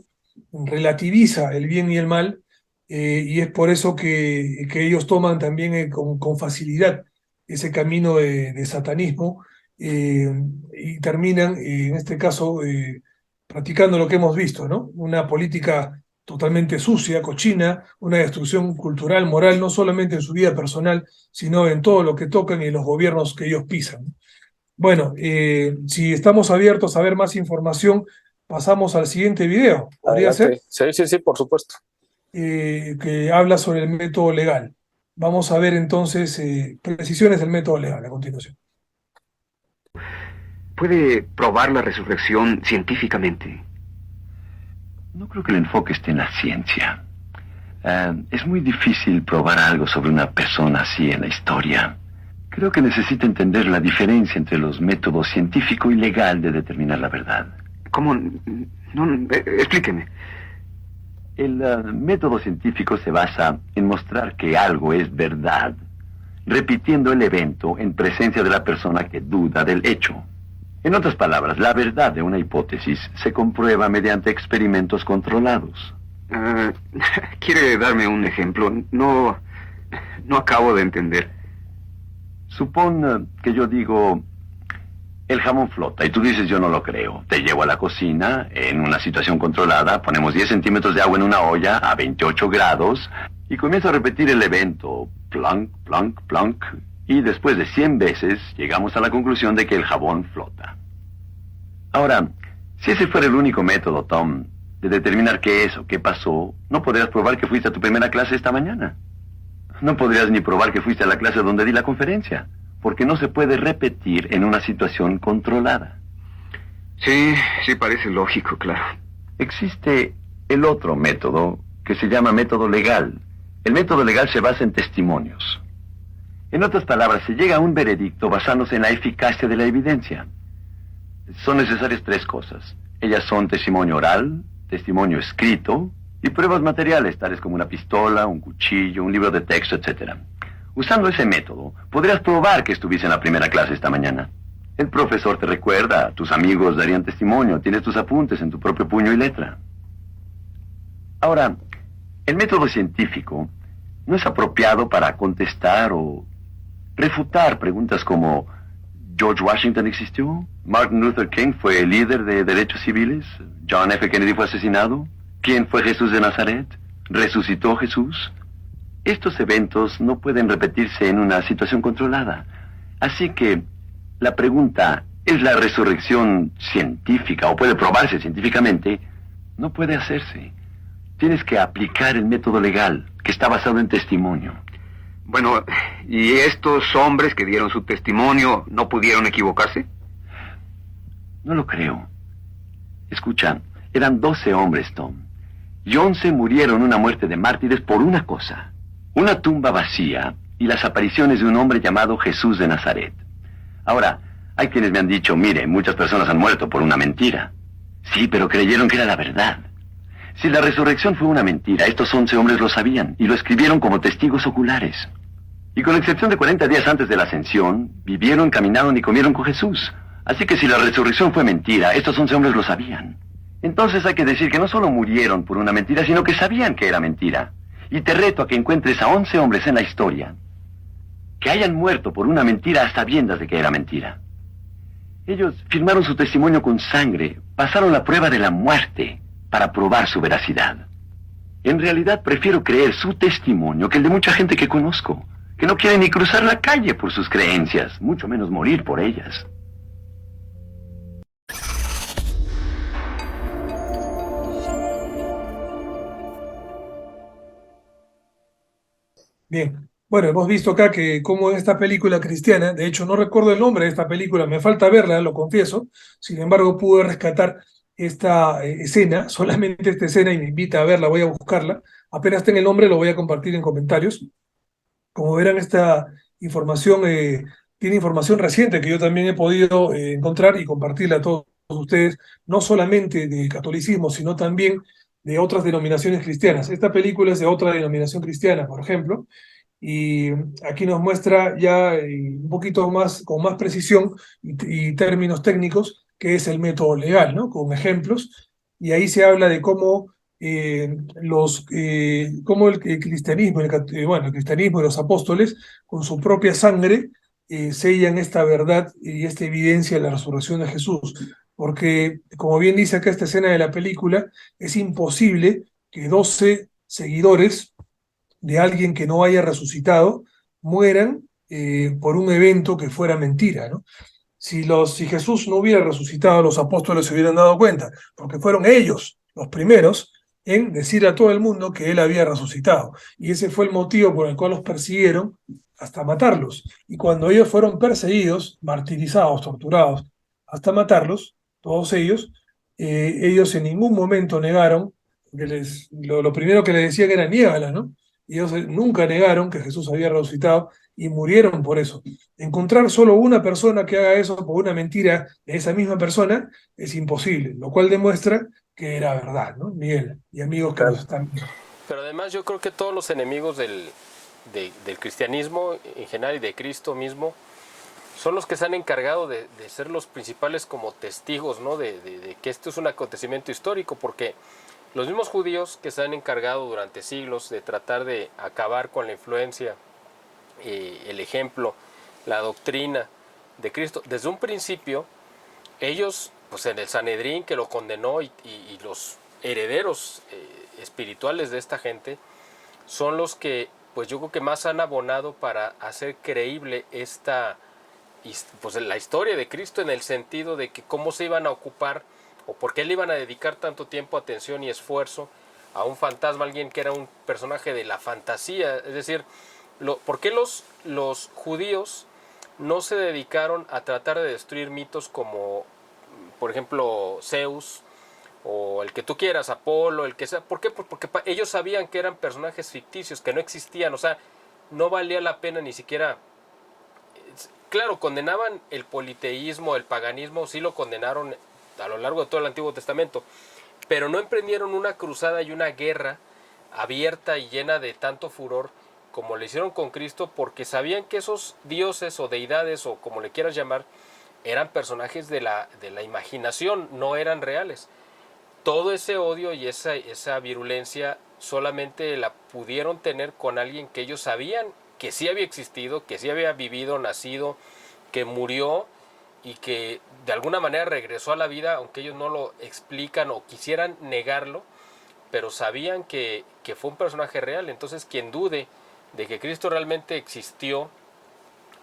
relativiza el bien y el mal, y es por eso que ellos toman también con facilidad ese camino de satanismo, y terminan, en este caso, practicando lo que hemos visto, ¿no? Una política totalmente sucia, cochina, una destrucción cultural, moral, no solamente en su vida personal, sino en todo lo que tocan y en los gobiernos que ellos pisan. Bueno, si estamos abiertos a ver más información, pasamos al siguiente video. ¿Podría ser? Sí, por supuesto. Que habla sobre el método legal. Vamos a ver entonces precisiones del método legal a continuación. ¿Puede probar la resurrección científicamente? No creo que el enfoque esté en la ciencia. Es muy difícil probar algo sobre una persona así en la historia. Creo que necesita entender la diferencia entre los métodos científico y legal de determinar la verdad. ¿Cómo? No, explíqueme. El método científico se basa en mostrar que algo es verdad, repitiendo el evento en presencia de la persona que duda del hecho. En otras palabras, la verdad de una hipótesis se comprueba mediante experimentos controlados. ¿Quiere darme un ejemplo? No acabo de entender. Supón que yo digo, el jamón flota, y tú dices, yo no lo creo. Te llevo a la cocina, en una situación controlada, ponemos 10 centímetros de agua en una olla a 28 grados, y comienzo a repetir el evento, plunk, plunk, plunk, y después de 100 veces, llegamos a la conclusión de que el jabón flota. Ahora, si ese fuera el único método, Tom, de determinar qué es o qué pasó, no podrías probar que fuiste a tu primera clase esta mañana. No podrías ni probar que fuiste a la clase donde di la conferencia, porque no se puede repetir en una situación controlada. Sí, parece lógico, claro. Existe el otro método, que se llama método legal. El método legal se basa en testimonios. En otras palabras, se llega a un veredicto basándose en la eficacia de la evidencia. Son necesarias 3 cosas. Ellas son testimonio oral, testimonio escrito y pruebas materiales, tales como una pistola, un cuchillo, un libro de texto, etc. Usando ese método, podrías probar que estuviste en la primera clase esta mañana. El profesor te recuerda, tus amigos darían testimonio, tienes tus apuntes en tu propio puño y letra. Ahora, el método científico no es apropiado para contestar o refutar preguntas como ¿George Washington existió? ¿Martin Luther King fue el líder de derechos civiles? ¿John F. Kennedy fue asesinado? ¿Quién fue Jesús de Nazaret? ¿Resucitó Jesús? Estos eventos no pueden repetirse en una situación controlada. Así que la pregunta, ¿es la resurrección científica o puede probarse científicamente? No puede hacerse. Tienes que aplicar el método legal, que está basado en testimonio. Bueno, ¿y estos hombres que dieron su testimonio no pudieron equivocarse? No lo creo. Escucha, eran 12 hombres, Tom. Y 11 murieron una muerte de mártires por una cosa. Una tumba vacía y las apariciones de un hombre llamado Jesús de Nazaret. Ahora, hay quienes me han dicho, mire, muchas personas han muerto por una mentira. Sí, pero creyeron que era la verdad. Si la resurrección fue una mentira, estos 11 hombres lo sabían y lo escribieron como testigos oculares. Y con excepción de 40 días antes de la ascensión, vivieron, caminaron y comieron con Jesús. Así que si la resurrección fue mentira, estos 11 hombres lo sabían. Entonces hay que decir que no solo murieron por una mentira, sino que sabían que era mentira. Y te reto a que encuentres a 11 hombres en la historia que hayan muerto por una mentira a sabiendas de que era mentira. Ellos firmaron su testimonio con sangre, pasaron la prueba de la muerte para probar su veracidad. En realidad prefiero creer su testimonio que el de mucha gente que conozco, que no quiere ni cruzar la calle por sus creencias, mucho menos morir por ellas. Bien, bueno, hemos visto acá que como en esta película cristiana, de hecho no recuerdo el nombre de esta película, me falta verla, lo confieso, sin embargo pude rescatar esta escena, solamente esta escena y me invita a verla, voy a buscarla, apenas tenga el nombre lo voy a compartir en comentarios. Como verán, esta información tiene información reciente que yo también he podido encontrar y compartirla a todos ustedes, no solamente de catolicismo, sino también de otras denominaciones cristianas. Esta película es de otra denominación cristiana, por ejemplo, y aquí nos muestra ya un poquito más, con más precisión y términos técnicos, qué es el método legal, ¿no? Con ejemplos, y ahí se habla de cómo cómo el cristianismo, bueno, el cristianismo y los apóstoles, con su propia sangre, sellan esta verdad y esta evidencia de la resurrección de Jesús. Porque, como bien dice acá esta escena de la película, es imposible que 12 seguidores de alguien que no haya resucitado mueran por un evento que fuera mentira, ¿no? Si Jesús no hubiera resucitado, los apóstoles se hubieran dado cuenta, porque fueron ellos los primeros en decir a todo el mundo que él había resucitado. Y ese fue el motivo por el cual los persiguieron hasta matarlos. Y cuando ellos fueron perseguidos, martirizados, torturados, hasta matarlos, todos ellos en ningún momento negaron, lo primero que les decían era niégala, ¿no? Y ellos nunca negaron que Jesús había resucitado y murieron por eso. Encontrar solo una persona que haga eso por una mentira de esa misma persona es imposible, lo cual demuestra que era verdad, ¿no, Miguel? Y amigos que nos están... Pero además yo creo que todos los enemigos del cristianismo en general y de Cristo mismo son los que se han encargado de ser los principales como testigos, ¿no? de que esto es un acontecimiento histórico, porque los mismos judíos que se han encargado durante siglos de tratar de acabar con la influencia, el ejemplo, la doctrina de Cristo, desde un principio, ellos, pues en el Sanedrín que lo condenó y los herederos espirituales de esta gente, son los que, pues yo creo que más han abonado para hacer creíble pues la historia de Cristo, en el sentido de que cómo se iban a ocupar o por qué le iban a dedicar tanto tiempo, atención y esfuerzo a un fantasma, alguien que era un personaje de la fantasía. Es decir, ¿por qué los judíos no se dedicaron a tratar de destruir mitos como, por ejemplo, Zeus o el que tú quieras, Apolo, el que sea? ¿Por qué? Porque ellos sabían que eran personajes ficticios, que no existían, o sea, no valía la pena ni siquiera... Claro, condenaban el politeísmo, el paganismo, sí lo condenaron a lo largo de todo el Antiguo Testamento, pero no emprendieron una cruzada y una guerra abierta y llena de tanto furor como lo hicieron con Cristo, porque sabían que esos dioses o deidades, o como le quieras llamar, eran personajes de la imaginación, no eran reales. Todo ese odio y esa virulencia solamente la pudieron tener con alguien que ellos sabían que sí había existido, que sí había vivido, nacido, que murió y que de alguna manera regresó a la vida, aunque ellos no lo explican o quisieran negarlo, pero sabían que fue un personaje real. Entonces, quien dude de que Cristo realmente existió,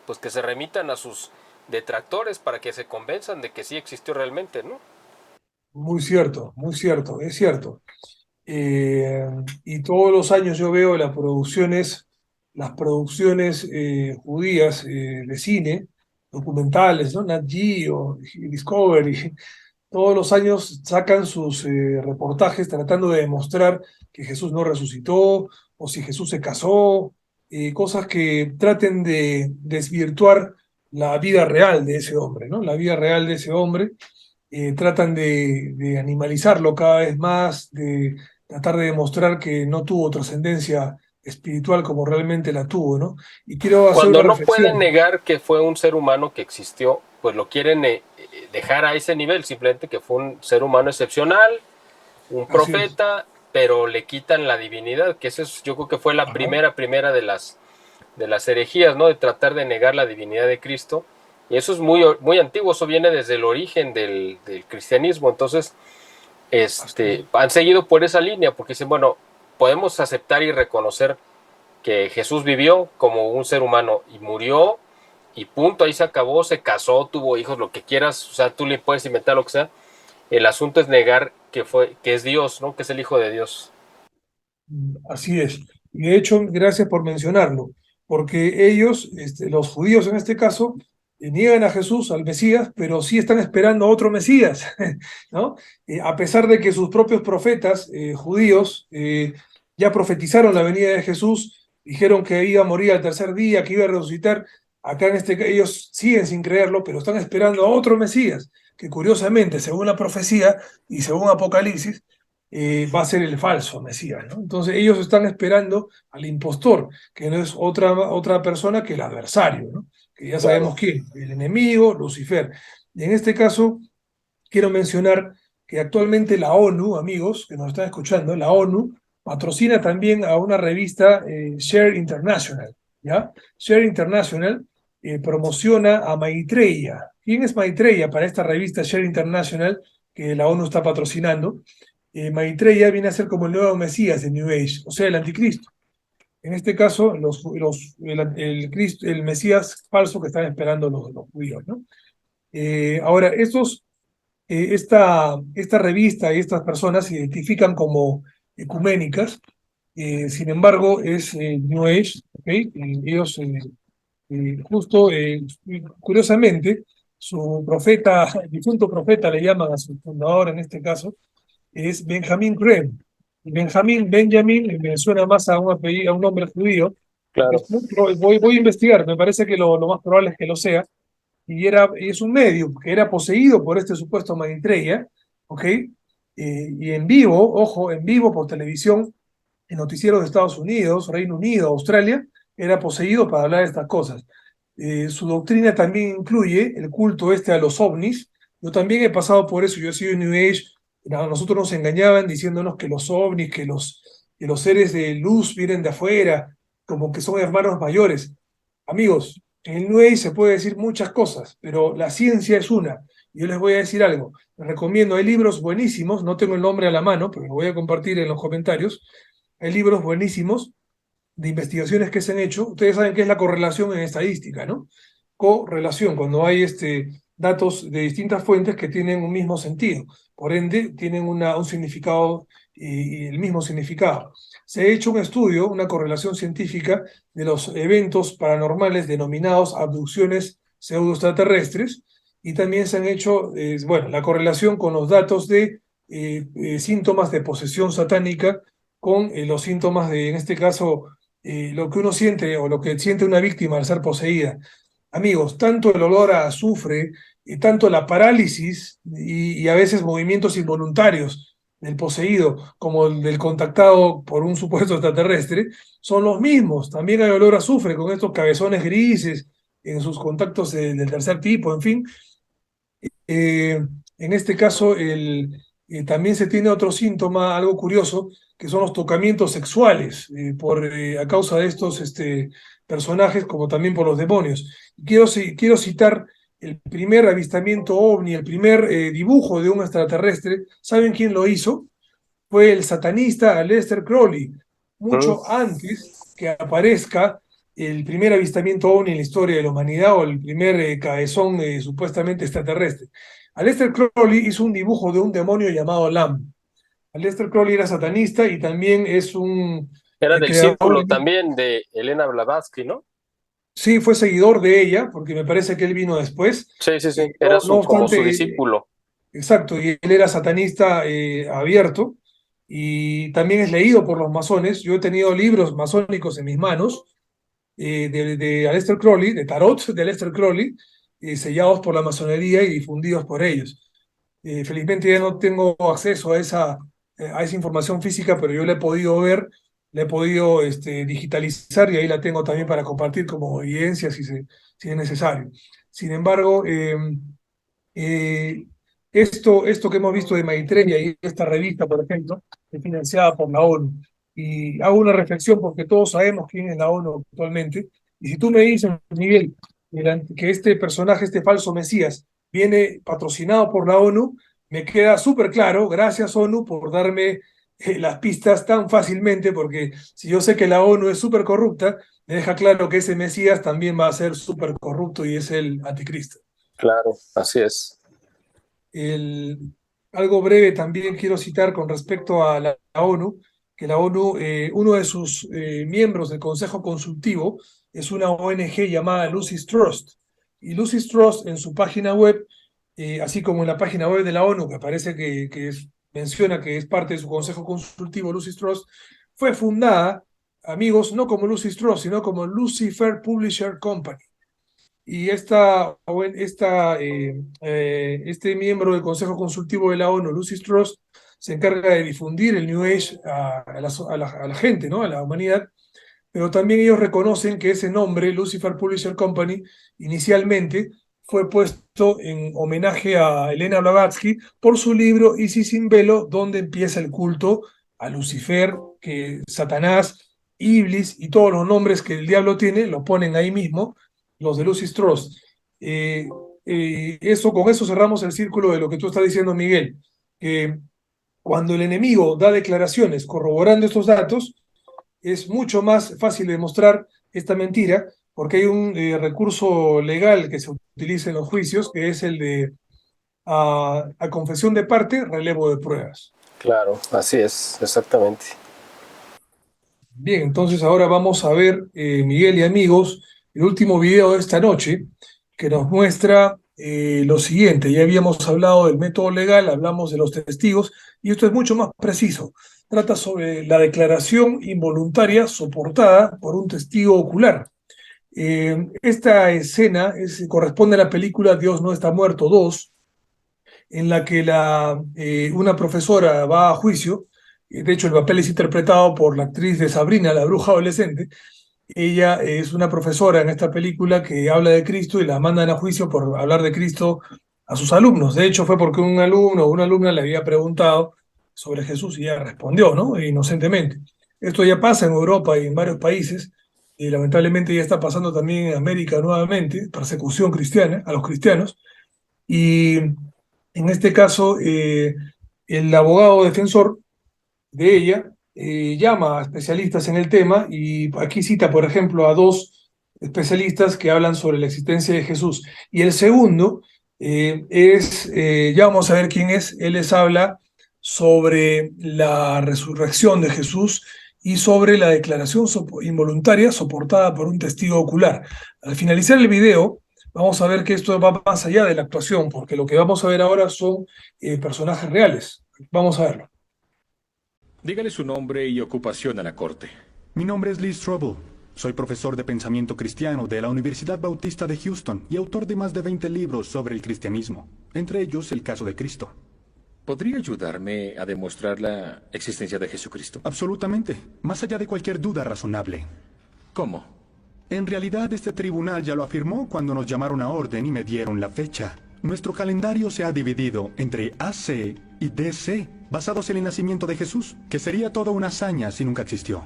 pues que se remitan a sus detractores para que se convenzan de que sí existió realmente, ¿no? Muy cierto, es cierto. Y todos los años yo veo las producciones judías de cine, documentales, ¿no? Nat Geo, Discovery, todos los años sacan sus reportajes tratando de demostrar que Jesús no resucitó, o si Jesús se casó, cosas que traten de desvirtuar la vida real de ese hombre, ¿no? La vida real de ese hombre. Tratan de animalizarlo cada vez más, de tratar de demostrar que no tuvo trascendencia espiritual como realmente la tuvo, ¿no? Y quiero hacer Cuando una no reflexión. pueden negar que fue un ser humano que existió, pues lo quieren dejar a ese nivel, simplemente que fue un ser humano excepcional, un profeta, pero le quitan la divinidad, que yo creo que fue la primera de las herejías, ¿no? De tratar de negar la divinidad de Cristo. Y eso es muy antiguo, eso viene desde el origen del cristianismo. Entonces, han seguido por esa línea, porque dicen, bueno, podemos aceptar y reconocer que Jesús vivió como un ser humano y murió y punto, ahí se acabó, se casó, tuvo hijos, lo que quieras, o sea, tú le puedes inventar lo que sea. El asunto es negar que es Dios, ¿no? Que es el Hijo de Dios. Así es. Y de hecho, gracias por mencionarlo, porque ellos, los judíos en este caso, niegan a Jesús, al Mesías, pero sí están esperando a otro Mesías, ¿no? A pesar de que sus propios profetas judíos ya profetizaron la venida de Jesús, dijeron que iba a morir al tercer día, que iba a resucitar, acá en ellos siguen sin creerlo, pero están esperando a otro Mesías, que curiosamente, según la profecía y según Apocalipsis, va a ser el falso Mesías, ¿no? Entonces ellos están esperando al impostor, que no es otra persona que el adversario, ¿no? Que ya sabemos quién, el enemigo, Lucifer. Y en este caso, quiero mencionar que actualmente la ONU, amigos que nos están escuchando, la ONU patrocina también a una revista, Share International, ¿ya? Share International promociona a Maitreya. ¿Quién es Maitreya para esta revista Share International que la ONU está patrocinando? Maitreya viene a ser como el nuevo Mesías de New Age, o sea, el anticristo. En este caso, el Mesías falso que están esperando los judíos, ¿no? Ahora, esta revista y estas personas se identifican como ecuménicas, sin embargo, es New Age, ¿okay? Ellos, justo, curiosamente, su profeta, el difunto profeta le llaman a su fundador en este caso, es Benjamin Creme. Benjamin me suena más a un apellido, a un nombre judío. Claro. Voy a investigar, me parece que lo más probable es que lo sea. Y es un medium que era poseído por este supuesto Maitreya, ¿ok? Y en vivo, ojo, en vivo por televisión, en noticieros de Estados Unidos, Reino Unido, Australia, era poseído para hablar de estas cosas. Su doctrina también incluye el culto a los ovnis. Yo también he pasado por eso, yo he sido New Age. A nosotros nos engañaban diciéndonos que los ovnis, que los seres de luz vienen de afuera, como que son hermanos mayores. Amigos, en el New Age se puede decir muchas cosas, pero la ciencia es una. Yo les voy a decir algo. Les recomiendo, hay libros buenísimos, no tengo el nombre a la mano, pero lo voy a compartir en los comentarios. Hay libros buenísimos de investigaciones que se han hecho. Ustedes saben qué es la correlación en estadística, ¿no? Correlación, cuando hay datos de distintas fuentes que tienen un mismo sentido. Por ende, tienen un significado y el mismo significado. Se ha hecho un estudio, una correlación científica de los eventos paranormales denominados abducciones pseudoextraterrestres, y también se han hecho, la correlación con los datos de síntomas de posesión satánica con los síntomas de, en este caso, lo que uno siente o lo que siente una víctima al ser poseída. Amigos, tanto el olor a azufre, tanto la parálisis y a veces movimientos involuntarios del poseído como el del contactado por un supuesto extraterrestre son los mismos. También hay olor a azufre con estos cabezones grises en sus contactos del tercer tipo, en fin. En este caso, también se tiene otro síntoma, algo curioso, que son los tocamientos sexuales a causa de estos personajes, como también por los demonios. Quiero citar el primer avistamiento ovni, el primer dibujo de un extraterrestre. ¿Saben quién lo hizo? Fue el satanista Aleister Crowley, mucho antes que aparezca el primer avistamiento ovni en la historia de la humanidad o el primer cabezón supuestamente extraterrestre. Aleister Crowley hizo un dibujo de un demonio llamado Lam. Aleister Crowley era satanista y también es un... Era del círculo también de Elena Blavatsky, ¿no? Sí, fue seguidor de ella, porque me parece que él vino después. Sí, era como su discípulo. Exacto, y él era satanista abierto, y también es leído por los masones. Yo he tenido libros masónicos en mis manos, de Aleister Crowley, de tarot de Aleister Crowley, sellados por la masonería y difundidos por ellos. Felizmente ya no tengo acceso a esa información física, pero yo la he podido ver, la he podido digitalizar, y ahí la tengo también para compartir como evidencia si es necesario. Sin embargo, esto que hemos visto de Maitreya y esta revista, por ejemplo, es financiada por la ONU. Y hago una reflexión porque todos sabemos quién es la ONU actualmente. Y si tú me dices, Miguel, que este personaje, este falso Mesías, viene patrocinado por la ONU, me queda súper claro. Gracias, ONU, por darme las pistas tan fácilmente, porque si yo sé que la ONU es súper corrupta, me deja claro que ese Mesías también va a ser súper corrupto y es el anticristo. Claro, así es. Algo breve también quiero citar con respecto a la ONU, que la ONU, uno de sus miembros del Consejo Consultivo es una ONG llamada Lucis Trust. Y Lucis Trust en su página web, así como en la página web de la ONU, que parece que menciona que es parte de su Consejo Consultivo, Lucis Trust, fue fundada, amigos, no como Lucis Trust, sino como Lucifer Publisher Company. Y este miembro del Consejo Consultivo de la ONU, Lucis Trust, se encarga de difundir el New Age a la gente, ¿no? A la humanidad, pero también ellos reconocen que ese nombre, Lucifer Publisher Company, inicialmente fue puesto en homenaje a Elena Blavatsky por su libro Isis sin velo, donde empieza el culto a Lucifer, que Satanás, Iblis y todos los nombres que el diablo tiene, lo ponen ahí mismo, los de Lucis Trust. Con eso cerramos el círculo de lo que tú estás diciendo, Miguel, que cuando el enemigo da declaraciones corroborando estos datos, es mucho más fácil demostrar esta mentira, porque hay un recurso legal que se utiliza en los juicios, que es el de a confesión de parte, relevo de pruebas. Claro, así es, exactamente. Bien, entonces ahora vamos a ver, Miguel y amigos, el último video de esta noche, que nos muestra lo siguiente. Ya habíamos hablado del método legal, hablamos de los testigos, y esto es mucho más preciso. Trata sobre la declaración involuntaria soportada por un testigo ocular. Esta escena corresponde a la película Dios no está muerto 2, en la que una profesora va a juicio. De hecho, el papel es interpretado por la actriz de Sabrina, la bruja adolescente. Ella es una profesora en esta película que habla de Cristo y la mandan a juicio por hablar de Cristo a sus alumnos. De hecho, fue porque un alumno o una alumna le había preguntado sobre Jesús y ella respondió, ¿no? Inocentemente. Esto ya pasa en Europa y en varios países, y lamentablemente ya está pasando también en América nuevamente, persecución cristiana a los cristianos. Y en este caso, el abogado defensor de ella llama a especialistas en el tema, y aquí cita, por ejemplo, a 2 especialistas que hablan sobre la existencia de Jesús. Y el segundo ya vamos a ver quién es. Él les habla sobre la resurrección de Jesús y sobre la declaración involuntaria soportada por un testigo ocular. Al finalizar el video, vamos a ver que esto va más allá de la actuación, porque lo que vamos a ver ahora son personajes reales. Vamos a verlo. Dígale su nombre y ocupación a la corte. Mi nombre es Lee Strobel. Soy profesor de pensamiento cristiano de la Universidad Bautista de Houston y autor de más de 20 libros sobre el cristianismo, entre ellos El caso de Cristo. ¿Podría ayudarme a demostrar la existencia de Jesucristo? Absolutamente, más allá de cualquier duda razonable. ¿Cómo? En realidad, este tribunal ya lo afirmó cuando nos llamaron a orden y me dieron la fecha. Nuestro calendario se ha dividido entre AC y DC, basados en el nacimiento de Jesús, que sería toda una hazaña si nunca existió.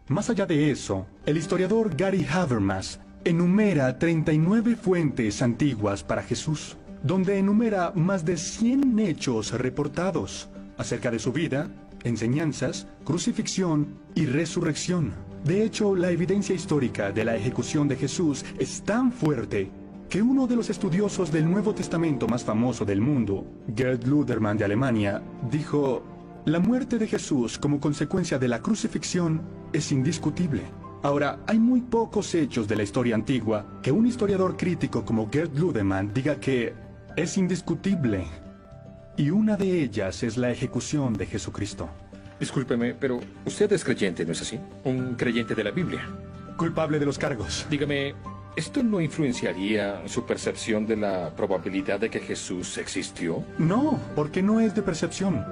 Más allá de eso, el historiador Gary Habermas enumera 39 fuentes antiguas para Jesús, donde enumera más de 100 hechos reportados acerca de su vida, enseñanzas, crucifixión y resurrección. De hecho, la evidencia histórica de la ejecución de Jesús es tan fuerte que uno de los estudiosos del Nuevo Testamento más famoso del mundo, Gerd Ludermann de Alemania, dijo: la muerte de Jesús como consecuencia de la crucifixión es indiscutible. Ahora, hay muy pocos hechos de la historia antigua que un historiador crítico como Gerd Ludermann diga que es indiscutible. Y una de ellas es la ejecución de Jesucristo. Discúlpeme, pero usted es creyente, ¿no es así? Un creyente de la Biblia. Culpable de los cargos. Dígame, ¿esto no influenciaría su percepción de la probabilidad de que Jesús existió? No, porque no es de percepción.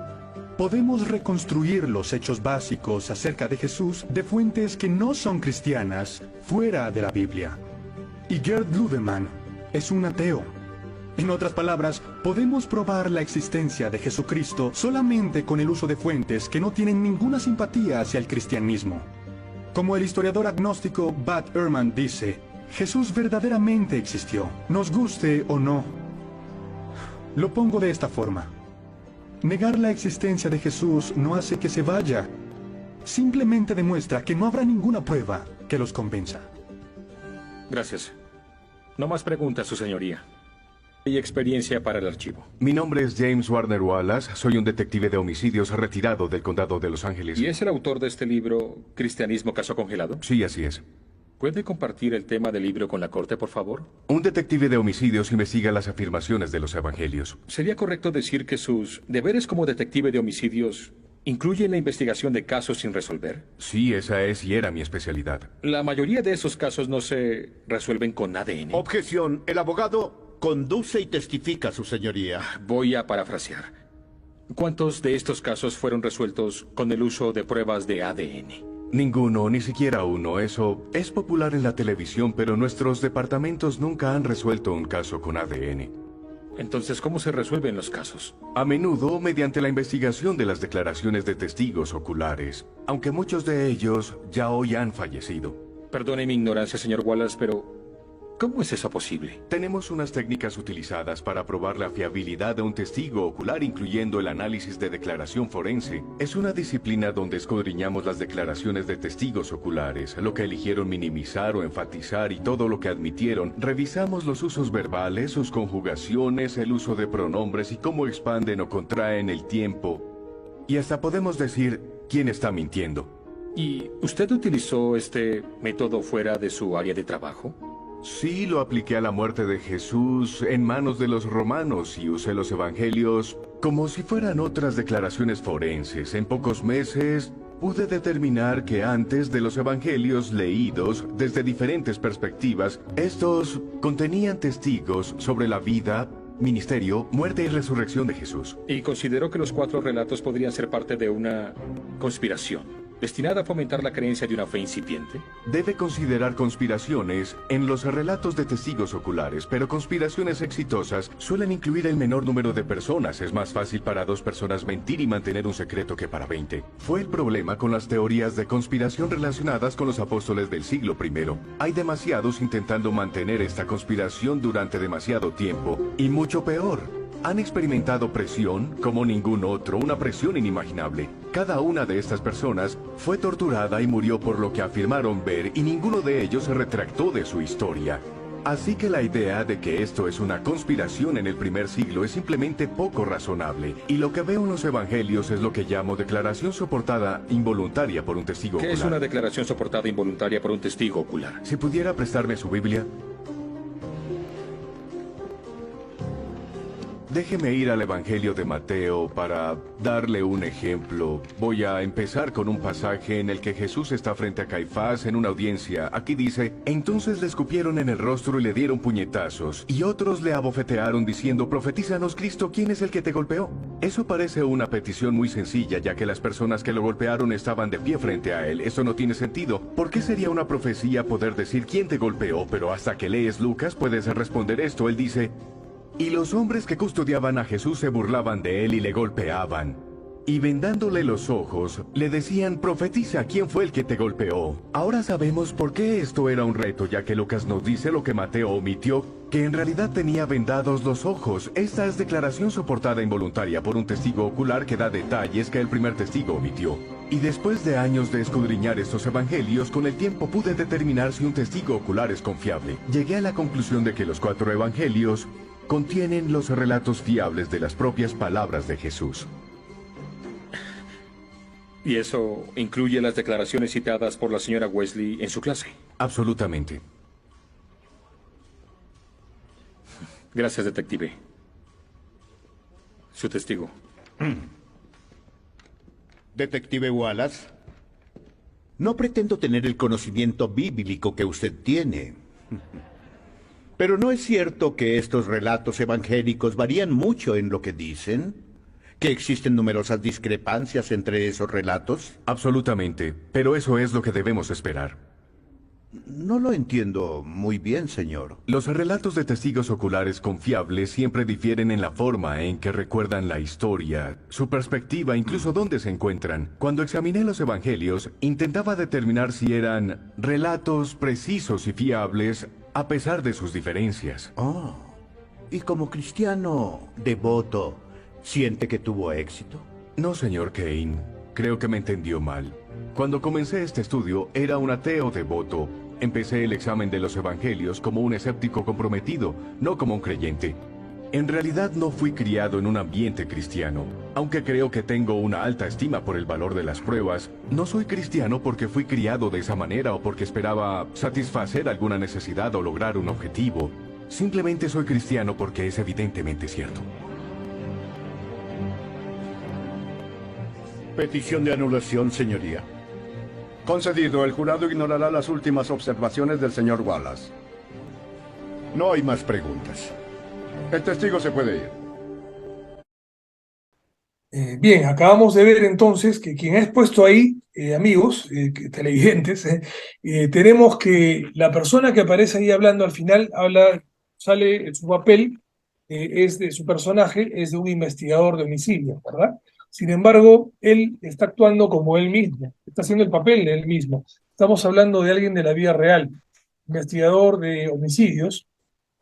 Podemos reconstruir los hechos básicos acerca de Jesús de fuentes que no son cristianas fuera de la Biblia. Y Gerd Ludermann es un ateo. En otras palabras, podemos probar la existencia de Jesucristo solamente con el uso de fuentes que no tienen ninguna simpatía hacia el cristianismo. Como el historiador agnóstico Bart Ehrman dice, Jesús verdaderamente existió, nos guste o no. Lo pongo de esta forma. Negar la existencia de Jesús no hace que se vaya. Simplemente demuestra que no habrá ninguna prueba que los convenza. Gracias. No más preguntas, su señoría. Y experiencia para el archivo. Mi nombre es James Warner Wallace. Soy un detective de homicidios retirado del condado de Los Ángeles. ¿Y es el autor de este libro, Cristianismo Caso Congelado? Sí, así es. ¿Puede compartir el tema del libro con la corte, por favor? Un detective de homicidios investiga las afirmaciones de los evangelios. ¿Sería correcto decir que sus deberes como detective de homicidios incluyen la investigación de casos sin resolver? Sí, esa es y era mi especialidad. La mayoría de esos casos no se resuelven con ADN. Objeción. El abogado conduce y testifica, su señoría. Voy a parafrasear. ¿Cuántos de estos casos fueron resueltos con el uso de pruebas de ADN? Ninguno, ni siquiera uno. Eso es popular en la televisión, pero nuestros departamentos nunca han resuelto un caso con ADN. Entonces, ¿cómo se resuelven los casos? A menudo mediante la investigación de las declaraciones de testigos oculares, aunque muchos de ellos ya hoy han fallecido. Perdone mi ignorancia, señor Wallace, pero ¿cómo es eso posible? Tenemos unas técnicas utilizadas para probar la fiabilidad de un testigo ocular, incluyendo el análisis de declaración forense. Es una disciplina donde escudriñamos las declaraciones de testigos oculares, lo que eligieron minimizar o enfatizar y todo lo que admitieron. Revisamos los usos verbales, sus conjugaciones, el uso de pronombres y cómo expanden o contraen el tiempo. Y hasta podemos decir quién está mintiendo. ¿Y usted utilizó este método fuera de su área de trabajo? Sí, lo apliqué a la muerte de Jesús en manos de los romanos y usé los evangelios como si fueran otras declaraciones forenses. En pocos meses pude determinar que antes de los evangelios leídos desde diferentes perspectivas, estos contenían testigos sobre la vida, ministerio, muerte y resurrección de Jesús. Y consideró que los 4 relatos podrían ser parte de una conspiración destinada a fomentar la creencia de una fe incipiente. Debe considerar conspiraciones en los relatos de testigos oculares, pero conspiraciones exitosas suelen incluir el menor número de personas. Es más fácil para 2 personas mentir y mantener un secreto que para 20. Fue el problema con las teorías de conspiración relacionadas con los apóstoles del siglo I. Hay demasiados intentando mantener esta conspiración durante demasiado tiempo. Y mucho peor, han experimentado presión como ningún otro, una presión inimaginable. Cada una de estas personas fue torturada y murió por lo que afirmaron ver, y ninguno de ellos se retractó de su historia. Así que la idea de que esto es una conspiración en el primer siglo es simplemente poco razonable. Y lo que veo en los evangelios es lo que llamo declaración soportada involuntaria por un testigo ocular. ¿Qué es una declaración soportada involuntaria por un testigo ocular? Si pudiera prestarme su Biblia. Déjeme ir al Evangelio de Mateo para darle un ejemplo. Voy a empezar con un pasaje en el que Jesús está frente a Caifás en una audiencia. Aquí dice: entonces le escupieron en el rostro y le dieron puñetazos, y otros le abofetearon diciendo: profetízanos, Cristo, ¿quién es el que te golpeó? Eso parece una petición muy sencilla, ya que las personas que lo golpearon estaban de pie frente a él. Eso no tiene sentido. ¿Por qué sería una profecía poder decir quién te golpeó? Pero hasta que lees Lucas puedes responder esto. Él dice: y los hombres que custodiaban a Jesús se burlaban de él y le golpeaban. Y vendándole los ojos, le decían: profetiza, ¿quién fue el que te golpeó? Ahora sabemos por qué esto era un reto, ya que Lucas nos dice lo que Mateo omitió, que en realidad tenía vendados los ojos. Esta es declaración soportada involuntaria por un testigo ocular que da detalles que el primer testigo omitió. Y después de años de escudriñar estos evangelios, con el tiempo pude determinar si un testigo ocular es confiable. Llegué a la conclusión de que los 4 evangelios contienen los relatos fiables de las propias palabras de Jesús. ¿Y eso incluye las declaraciones citadas por la señora Wesley en su clase? Absolutamente. Gracias, detective. Su testigo. Detective Wallace, no pretendo tener el conocimiento bíblico que usted tiene. Pero ¿no es cierto que estos relatos evangélicos varían mucho en lo que dicen? ¿Que existen numerosas discrepancias entre esos relatos? Absolutamente, pero eso es lo que debemos esperar. No lo entiendo muy bien, señor. Los relatos de testigos oculares confiables siempre difieren en la forma en que recuerdan la historia, su perspectiva, incluso dónde se encuentran. Cuando examiné los evangelios, intentaba determinar si eran relatos precisos y fiables a pesar de sus diferencias. Oh, y como cristiano devoto, ¿Siente que tuvo éxito? No, señor Kane. Creo que me entendió mal. Cuando comencé este estudio, era un ateo devoto. Empecé el examen de los evangelios como un escéptico comprometido, no como un creyente. En realidad no fui criado en un ambiente cristiano. Aunque creo que tengo una alta estima por el valor de las pruebas, no soy cristiano porque fui criado de esa manera o porque esperaba satisfacer alguna necesidad o lograr un objetivo. Simplemente soy cristiano porque es evidentemente cierto. Petición de anulación, señoría. Concedido. El jurado ignorará las últimas observaciones del señor Wallace. No hay más preguntas. El testigo se puede ir. Bien, acabamos de ver entonces que quien ha expuesto ahí, amigos, televidentes, tenemos que la persona que aparece ahí hablando al final, sale en su papel, es de su personaje, es de un investigador de homicidio, ¿verdad? Sin embargo, él está actuando como él mismo, está haciendo el papel de él mismo. Estamos hablando de alguien de la vida real, investigador de homicidios,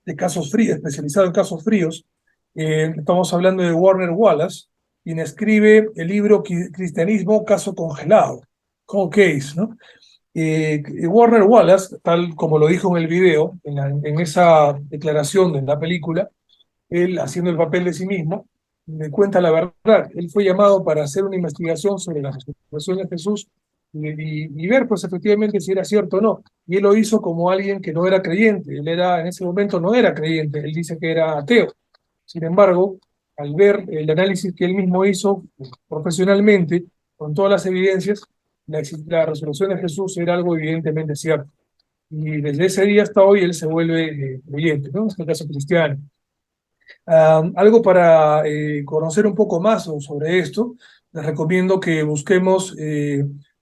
de casos fríos, especializado en casos fríos. Estamos hablando de Warner Wallace, quien escribe el libro Cristianismo, caso congelado, Cold Case, ¿no? Warner Wallace, tal como lo dijo en el video, en esa declaración en la película, él haciendo el papel de sí mismo, le cuenta la verdad. Él fue llamado para hacer una investigación sobre la resurrección de Jesús y ver, pues, efectivamente si era cierto o no. Y él lo hizo como alguien que no era creyente. En ese momento no era creyente, él dice que era ateo. Sin embargo, al ver el análisis que él mismo hizo profesionalmente, con todas las evidencias, la resurrección de Jesús era algo evidentemente cierto. Y desde ese día hasta hoy él se vuelve creyente, ¿no? En este caso cristiano. Algo para conocer un poco más sobre esto, les recomiendo que busquemos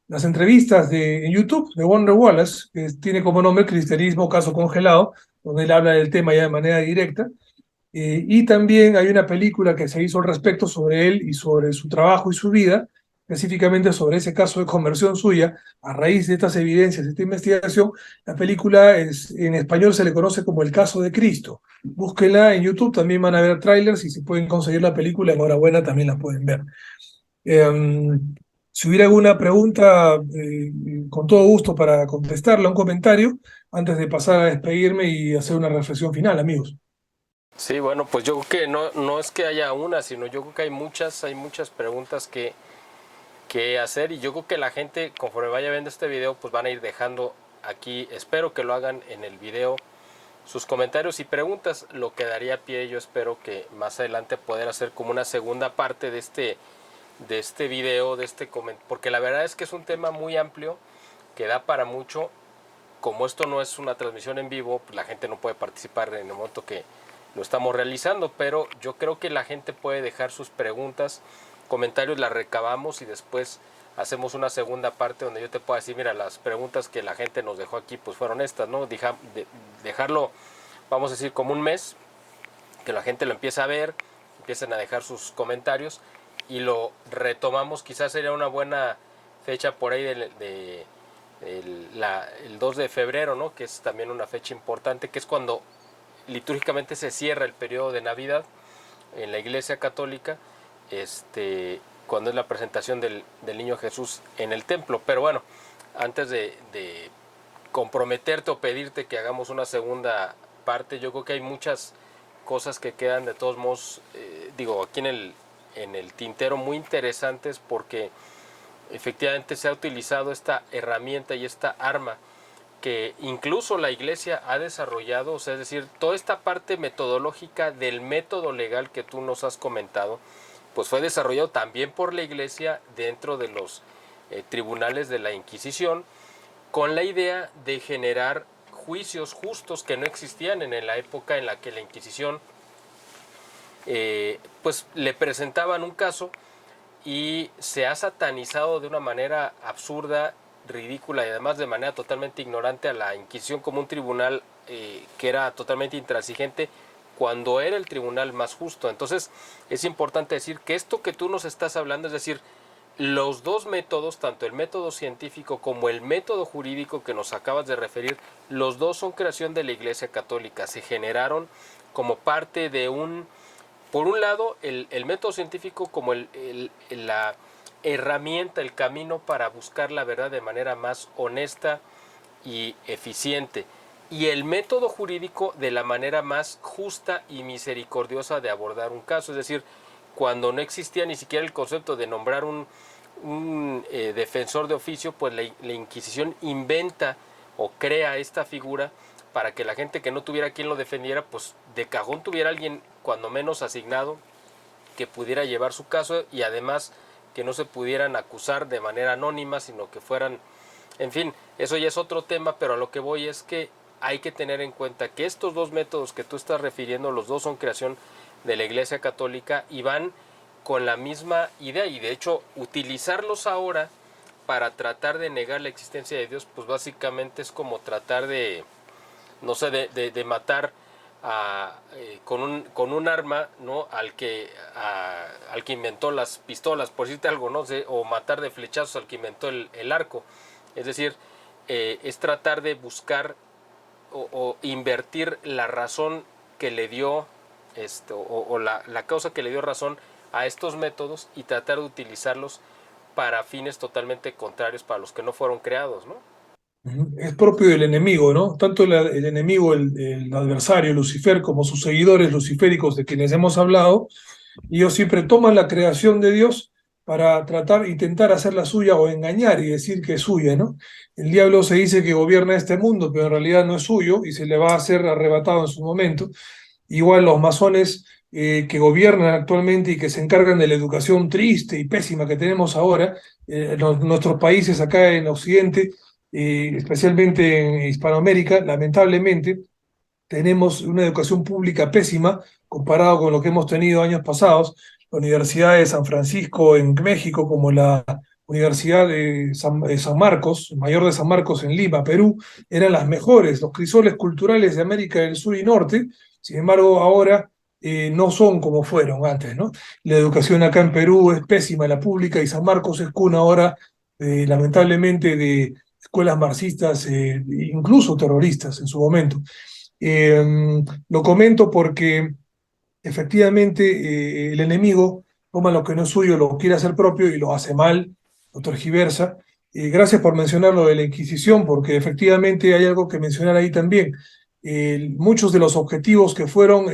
las entrevistas en YouTube de Warner Wallace, que tiene como nombre Cristianismo, caso congelado, donde él habla del tema ya de manera directa. Y también hay una película que se hizo al respecto sobre él y sobre su trabajo y su vida, específicamente sobre ese caso de conversión suya, a raíz de estas evidencias, de esta investigación. La película en español se le conoce como El caso de Cristo. Búsquenla en YouTube, también van a ver trailers y si pueden conseguir la película, enhorabuena, también la pueden ver. Si hubiera alguna pregunta, con todo gusto para contestarla, un comentario, antes de pasar a despedirme y hacer una reflexión final, amigos. Sí, bueno, pues yo creo que no es que haya una, sino yo creo que hay muchas preguntas que hacer, y yo creo que la gente, conforme vaya viendo este video, pues van a ir dejando aquí, espero que lo hagan en el video, sus comentarios y preguntas, lo que daría pie, yo espero que más adelante poder hacer como una segunda parte de este video, porque la verdad es que es un tema muy amplio, que da para mucho. Como esto no es una transmisión en vivo, pues la gente no puede participar en el momento que lo estamos realizando, pero yo creo que la gente puede dejar sus preguntas, comentarios, las recabamos y después hacemos una segunda parte donde yo te pueda decir, mira, las preguntas que la gente nos dejó aquí pues fueron estas, ¿no? Dejarlo, vamos a decir, como un mes, que la gente lo empiece a ver, empiecen a dejar sus comentarios y lo retomamos. Quizás sería una buena fecha por ahí el 2 de febrero, ¿no? Que es también una fecha importante, que es cuando litúrgicamente se cierra el periodo de Navidad en la Iglesia Católica, cuando es la presentación del niño Jesús en el templo. Pero bueno, antes de comprometerte o pedirte que hagamos una segunda parte, yo creo que hay muchas cosas que quedan de todos modos, aquí en el tintero, muy interesantes, porque efectivamente se ha utilizado esta herramienta y esta arma que incluso la Iglesia ha desarrollado, o sea, es decir, toda esta parte metodológica del método legal que tú nos has comentado, pues fue desarrollado también por la Iglesia dentro de los tribunales de la Inquisición, con la idea de generar juicios justos que no existían en la época en la que la Inquisición pues le presentaban un caso y se ha satanizado de una manera absurda, ridícula y además de manera totalmente ignorante a la Inquisición como un tribunal que era totalmente intransigente, cuando era el tribunal más justo. Entonces es importante decir que esto que tú nos estás hablando, es decir, los dos métodos, tanto el método científico como el método jurídico que nos acabas de referir, los dos son creación de la Iglesia Católica, se generaron como parte de un por un lado, el método científico como la herramienta, el camino para buscar la verdad de manera más honesta y eficiente, y el método jurídico de la manera más justa y misericordiosa de abordar un caso. Es decir, cuando no existía ni siquiera el concepto de nombrar un defensor de oficio, pues la Inquisición inventa o crea esta figura para que la gente que no tuviera quien lo defendiera, pues de cajón tuviera alguien cuando menos asignado que pudiera llevar su caso, y además que no se pudieran acusar de manera anónima, sino que fueran, en fin, eso ya es otro tema, pero a lo que voy es que hay que tener en cuenta que estos dos métodos que tú estás refiriendo, los dos son creación de la Iglesia Católica y van con la misma idea, y de hecho utilizarlos ahora para tratar de negar la existencia de Dios, pues básicamente es como tratar de, no sé, de matar con un arma, ¿no? al que inventó las pistolas, por decirte algo, ¿no? O matar de flechazos al que inventó el arco. Es decir, es tratar de buscar o invertir la razón que le dio la causa que le dio razón a estos métodos y tratar de utilizarlos para fines totalmente contrarios para los que no fueron creados, ¿no? Es propio del enemigo, ¿no? Tanto el enemigo, el adversario, Lucifer, como sus seguidores luciféricos de quienes hemos hablado, ellos siempre toman la creación de Dios para intentar hacerla suya o engañar y decir que es suya, ¿no? El diablo se dice que gobierna este mundo, pero en realidad no es suyo y se le va a ser arrebatado en su momento. Igual los masones que gobiernan actualmente y que se encargan de la educación triste y pésima que tenemos ahora, nuestros países acá en Occidente, especialmente en Hispanoamérica, lamentablemente, tenemos una educación pública pésima comparado con lo que hemos tenido años pasados. La Universidad de San Francisco en México, como la Universidad de San Marcos, Mayor de San Marcos en Lima, Perú, eran las mejores, los crisoles culturales de América del Sur y Norte. Sin embargo, ahora no son como fueron antes, ¿no? La educación acá en Perú es pésima, la pública, y San Marcos es cuna ahora, lamentablemente, de escuelas marxistas, incluso terroristas en su momento. Lo comento porque efectivamente el enemigo toma lo que no es suyo, lo quiere hacer propio y lo hace mal, lo tergiversa. Gracias por mencionar lo de la Inquisición, porque efectivamente hay algo que mencionar ahí también. Muchos de los objetivos que fueron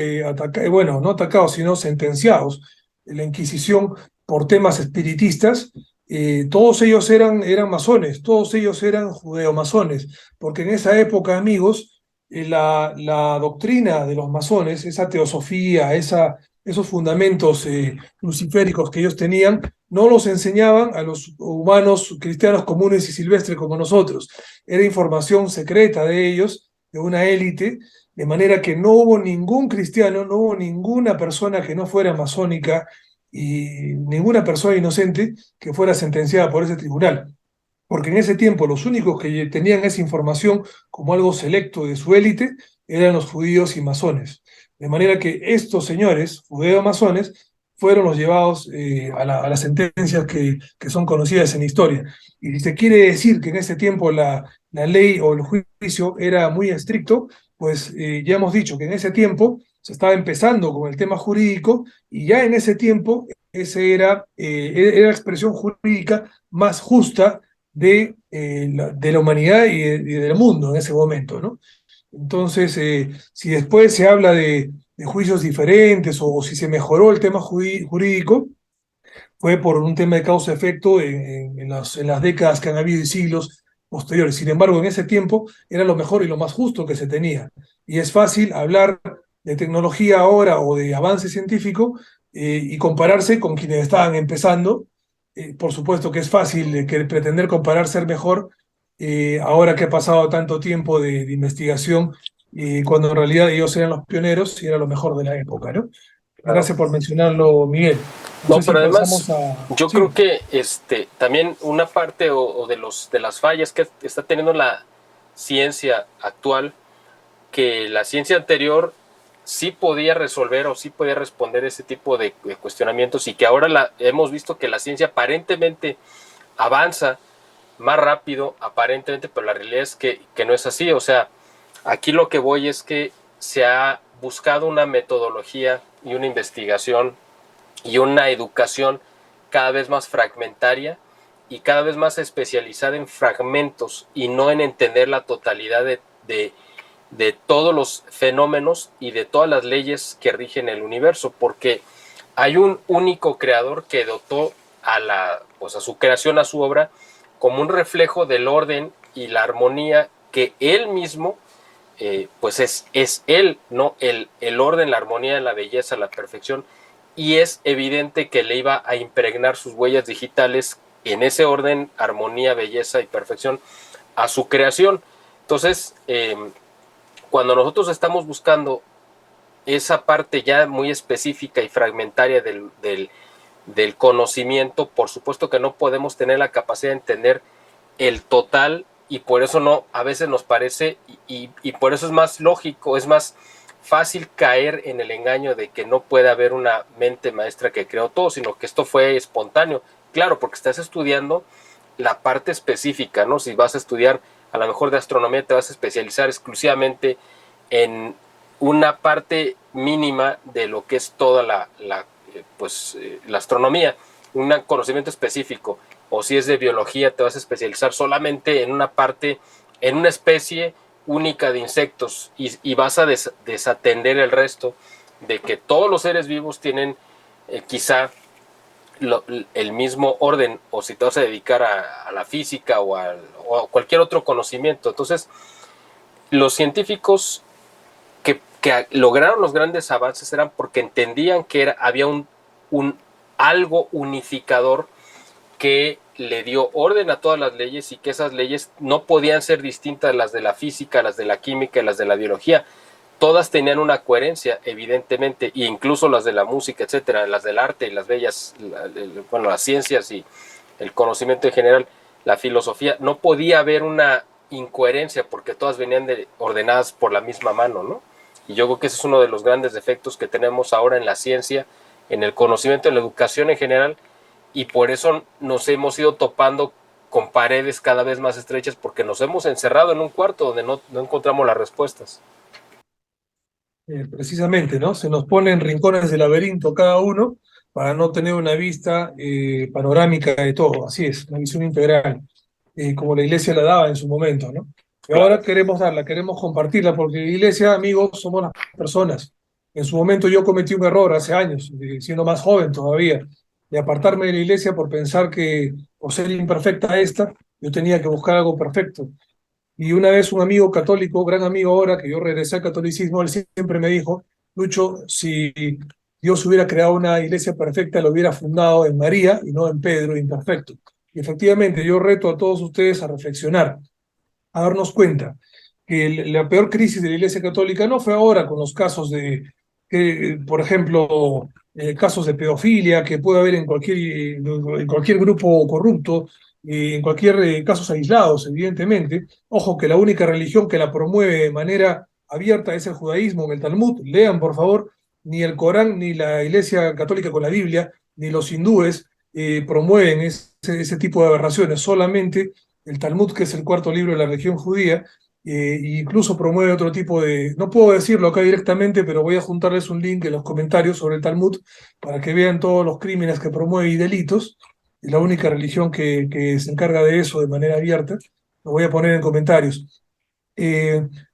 bueno, no atacados, sino sentenciados en la Inquisición por temas espiritistas, todos ellos eran masones, todos ellos eran judeo-masones, porque en esa época, amigos, la doctrina de los masones, esa teosofía, esos fundamentos luciféricos que ellos tenían, no los enseñaban a los humanos cristianos comunes y silvestres como nosotros. Era información secreta de ellos, de una élite, de manera que no hubo ningún cristiano, no hubo ninguna persona que no fuera masónica y ninguna persona inocente que fuera sentenciada por ese tribunal. Porque en ese tiempo los únicos que tenían esa información como algo selecto de su élite eran los judíos y masones. De manera que estos señores, judeo-masones, fueron los llevados a las sentencias que son conocidas en la historia. Y si se quiere decir que en ese tiempo la ley o el juicio era muy estricto, pues ya hemos dicho que en ese tiempo se estaba empezando con el tema jurídico, y ya en ese tiempo ese era la expresión jurídica más justa de la humanidad y del mundo en ese momento, ¿no? Entonces, si después se habla de juicios diferentes o si se mejoró el tema jurídico, fue por un tema de causa-efecto en las décadas que han habido y siglos posteriores. Sin embargo, en ese tiempo era lo mejor y lo más justo que se tenía. Y es fácil hablar de tecnología ahora o de avance científico y compararse con quienes estaban empezando. Por supuesto que es fácil que pretender comparar ser mejor ahora que ha pasado tanto tiempo de investigación, cuando en realidad ellos eran los pioneros y era lo mejor de la época, ¿no? Gracias por mencionarlo, Miguel. No, pero además yo creo que también una parte de las fallas que está teniendo la ciencia actual, que la ciencia anterior sí podía resolver o sí podía responder ese tipo de cuestionamientos, y que ahora hemos visto que la ciencia aparentemente avanza más rápido, aparentemente, pero la realidad es que no es así. O sea, aquí lo que voy es que se ha buscado una metodología y una investigación y una educación cada vez más fragmentaria y cada vez más especializada en fragmentos y no en entender la totalidad de todos los fenómenos y de todas las leyes que rigen el universo, porque hay un único creador que dotó a su creación, a su obra, como un reflejo del orden y la armonía que él mismo, pues es él, ¿no? El orden, la armonía, la belleza, la perfección, y es evidente que le iba a impregnar sus huellas digitales en ese orden, armonía, belleza y perfección a su creación. Entonces, cuando nosotros estamos buscando esa parte ya muy específica y fragmentaria del conocimiento, por supuesto que no podemos tener la capacidad de entender el total, y por eso no, a veces nos parece, y por eso es más lógico, es más fácil caer en el engaño de que no puede haber una mente maestra que creó todo, sino que esto fue espontáneo. Claro, porque estás estudiando la parte específica, ¿no? Si vas a estudiar a lo mejor de astronomía, te vas a especializar exclusivamente en una parte mínima de lo que es toda la astronomía, un conocimiento específico. O si es de biología, te vas a especializar solamente en una parte, en una especie única de insectos, y vas a desatender el resto de que todos los seres vivos tienen quizá el mismo orden, o si te vas a dedicar a la física o a cualquier otro conocimiento. Entonces, los científicos que lograron los grandes avances eran porque entendían que había un algo unificador que le dio orden a todas las leyes, y que esas leyes no podían ser distintas a las de la física, las de la química y las de la biología. Todas tenían una coherencia, evidentemente, e incluso las de la música, etcétera, las del arte y las bellas, las ciencias y el conocimiento en general, la filosofía. No podía haber una incoherencia porque todas venían ordenadas por la misma mano, ¿no? Y yo creo que ese es uno de los grandes defectos que tenemos ahora en la ciencia, en el conocimiento, en la educación en general, y por eso nos hemos ido topando con paredes cada vez más estrechas, porque nos hemos encerrado en un cuarto donde no encontramos las respuestas. Precisamente, ¿no? Se nos pone en rincones del laberinto cada uno para no tener una vista panorámica de todo. Así es, una visión integral, como la iglesia la daba en su momento, ¿no? Y ahora queremos darla, queremos compartirla, porque la iglesia, amigos, somos las personas. En su momento yo cometí un error hace años, siendo más joven todavía, de apartarme de la iglesia por pensar que, por ser imperfecta esta, yo tenía que buscar algo perfecto. Y una vez un amigo católico, gran amigo ahora, que yo regresé al catolicismo, él siempre me dijo: Lucho, si Dios hubiera creado una iglesia perfecta, lo hubiera fundado en María y no en Pedro imperfecto. Y efectivamente, yo reto a todos ustedes a reflexionar, a darnos cuenta que la peor crisis de la iglesia católica no fue ahora con los casos por ejemplo, casos de pedofilia que puede haber en cualquier grupo corrupto, en cualquier casos aislados, evidentemente. Ojo que la única religión que la promueve de manera abierta es el judaísmo en el Talmud. Lean, por favor, ni el Corán, ni la Iglesia Católica con la Biblia, ni los hindúes promueven ese tipo de aberraciones. Solamente el Talmud, que es el cuarto libro de la religión judía, incluso promueve otro tipo de... No puedo decirlo acá directamente, pero voy a juntarles un link en los comentarios sobre el Talmud para que vean todos los crímenes que promueve y delitos. Es la única religión que se encarga de eso de manera abierta. Lo voy a poner en comentarios.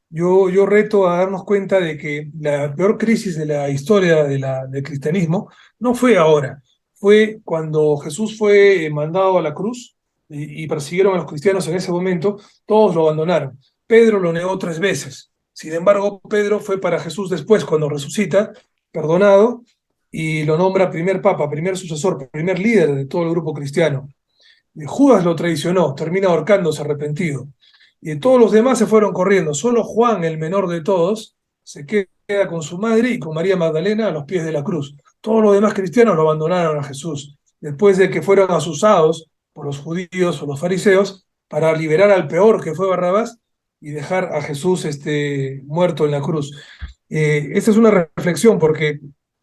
Yo reto a darnos cuenta de que la peor crisis de la historia del cristianismo no fue ahora. Fue cuando Jesús fue mandado a la cruz y persiguieron a los cristianos en ese momento. Todos lo abandonaron. Pedro lo negó 3 veces. Sin embargo, Pedro fue para Jesús después, cuando resucita, perdonado, y lo nombra primer papa, primer sucesor, primer líder de todo el grupo cristiano. Judas lo traicionó, termina ahorcándose arrepentido. Y todos los demás se fueron corriendo. Solo Juan, el menor de todos, se queda con su madre y con María Magdalena a los pies de la cruz. Todos los demás cristianos lo abandonaron a Jesús, después de que fueron asusados por los judíos o los fariseos para liberar al peor, que fue Barrabás, y dejar a Jesús muerto en la cruz. Esta es una reflexión, porque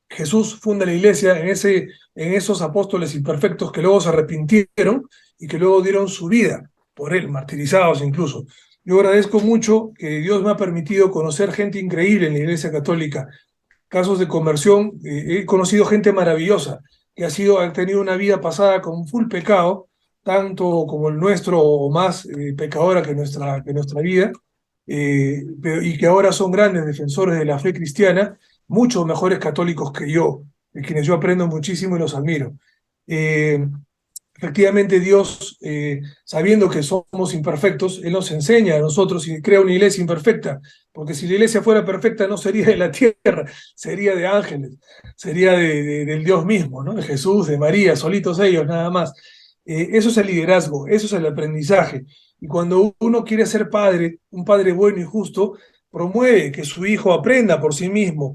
Jesús funda la iglesia en esos apóstoles imperfectos que luego se arrepintieron y que luego dieron su vida por él, martirizados incluso. Yo agradezco mucho que Dios me ha permitido conocer gente increíble en la iglesia católica, casos de conversión. He conocido gente maravillosa que ha tenido una vida pasada con full pecado, tanto como el nuestro o más pecadora que nuestra vida, y que ahora son grandes defensores de la fe cristiana, mucho mejores católicos que yo, de quienes yo aprendo muchísimo y los admiro. Efectivamente, Dios, sabiendo que somos imperfectos, Él nos enseña a nosotros y crea una iglesia imperfecta, porque si la iglesia fuera perfecta no sería de la tierra, sería de ángeles, sería del Dios mismo, ¿no? De Jesús, de María, solitos ellos nada más. Eso es el liderazgo, eso es el aprendizaje. Y cuando uno quiere ser padre, un padre bueno y justo, promueve que su hijo aprenda por sí mismo.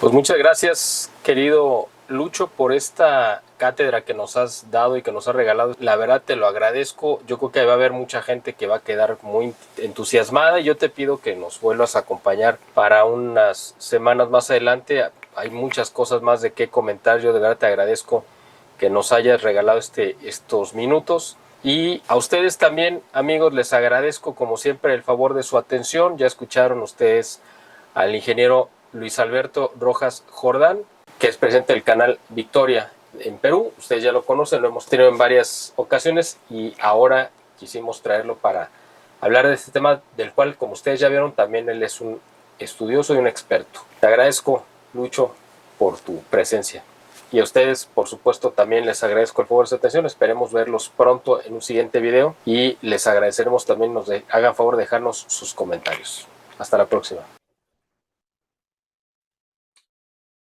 Pues muchas gracias, querido Lucho, por esta cátedra que nos has dado y que nos has regalado. La verdad te lo agradezco. Yo creo que va a haber mucha gente que va a quedar muy entusiasmada y yo te pido que nos vuelvas a acompañar para unas semanas más adelante. Hay muchas cosas más de qué comentar. Yo de verdad te agradezco que nos hayas regalado estos minutos. Y a ustedes también, amigos, les agradezco como siempre el favor de su atención. Ya escucharon ustedes al ingeniero Luis Alberto Rojas Jordán, que es presidente del canal Victoria en Perú. Ustedes ya lo conocen, lo hemos tenido en varias ocasiones y ahora quisimos traerlo para hablar de este tema del cual, como ustedes ya vieron, también él es un estudioso y un experto. Te agradezco, Lucho, por tu presencia. Y a ustedes, por supuesto, también les agradezco el favor de su atención. Esperemos verlos pronto en un siguiente video y les agradeceremos también hagan favor de dejarnos sus comentarios. Hasta la próxima.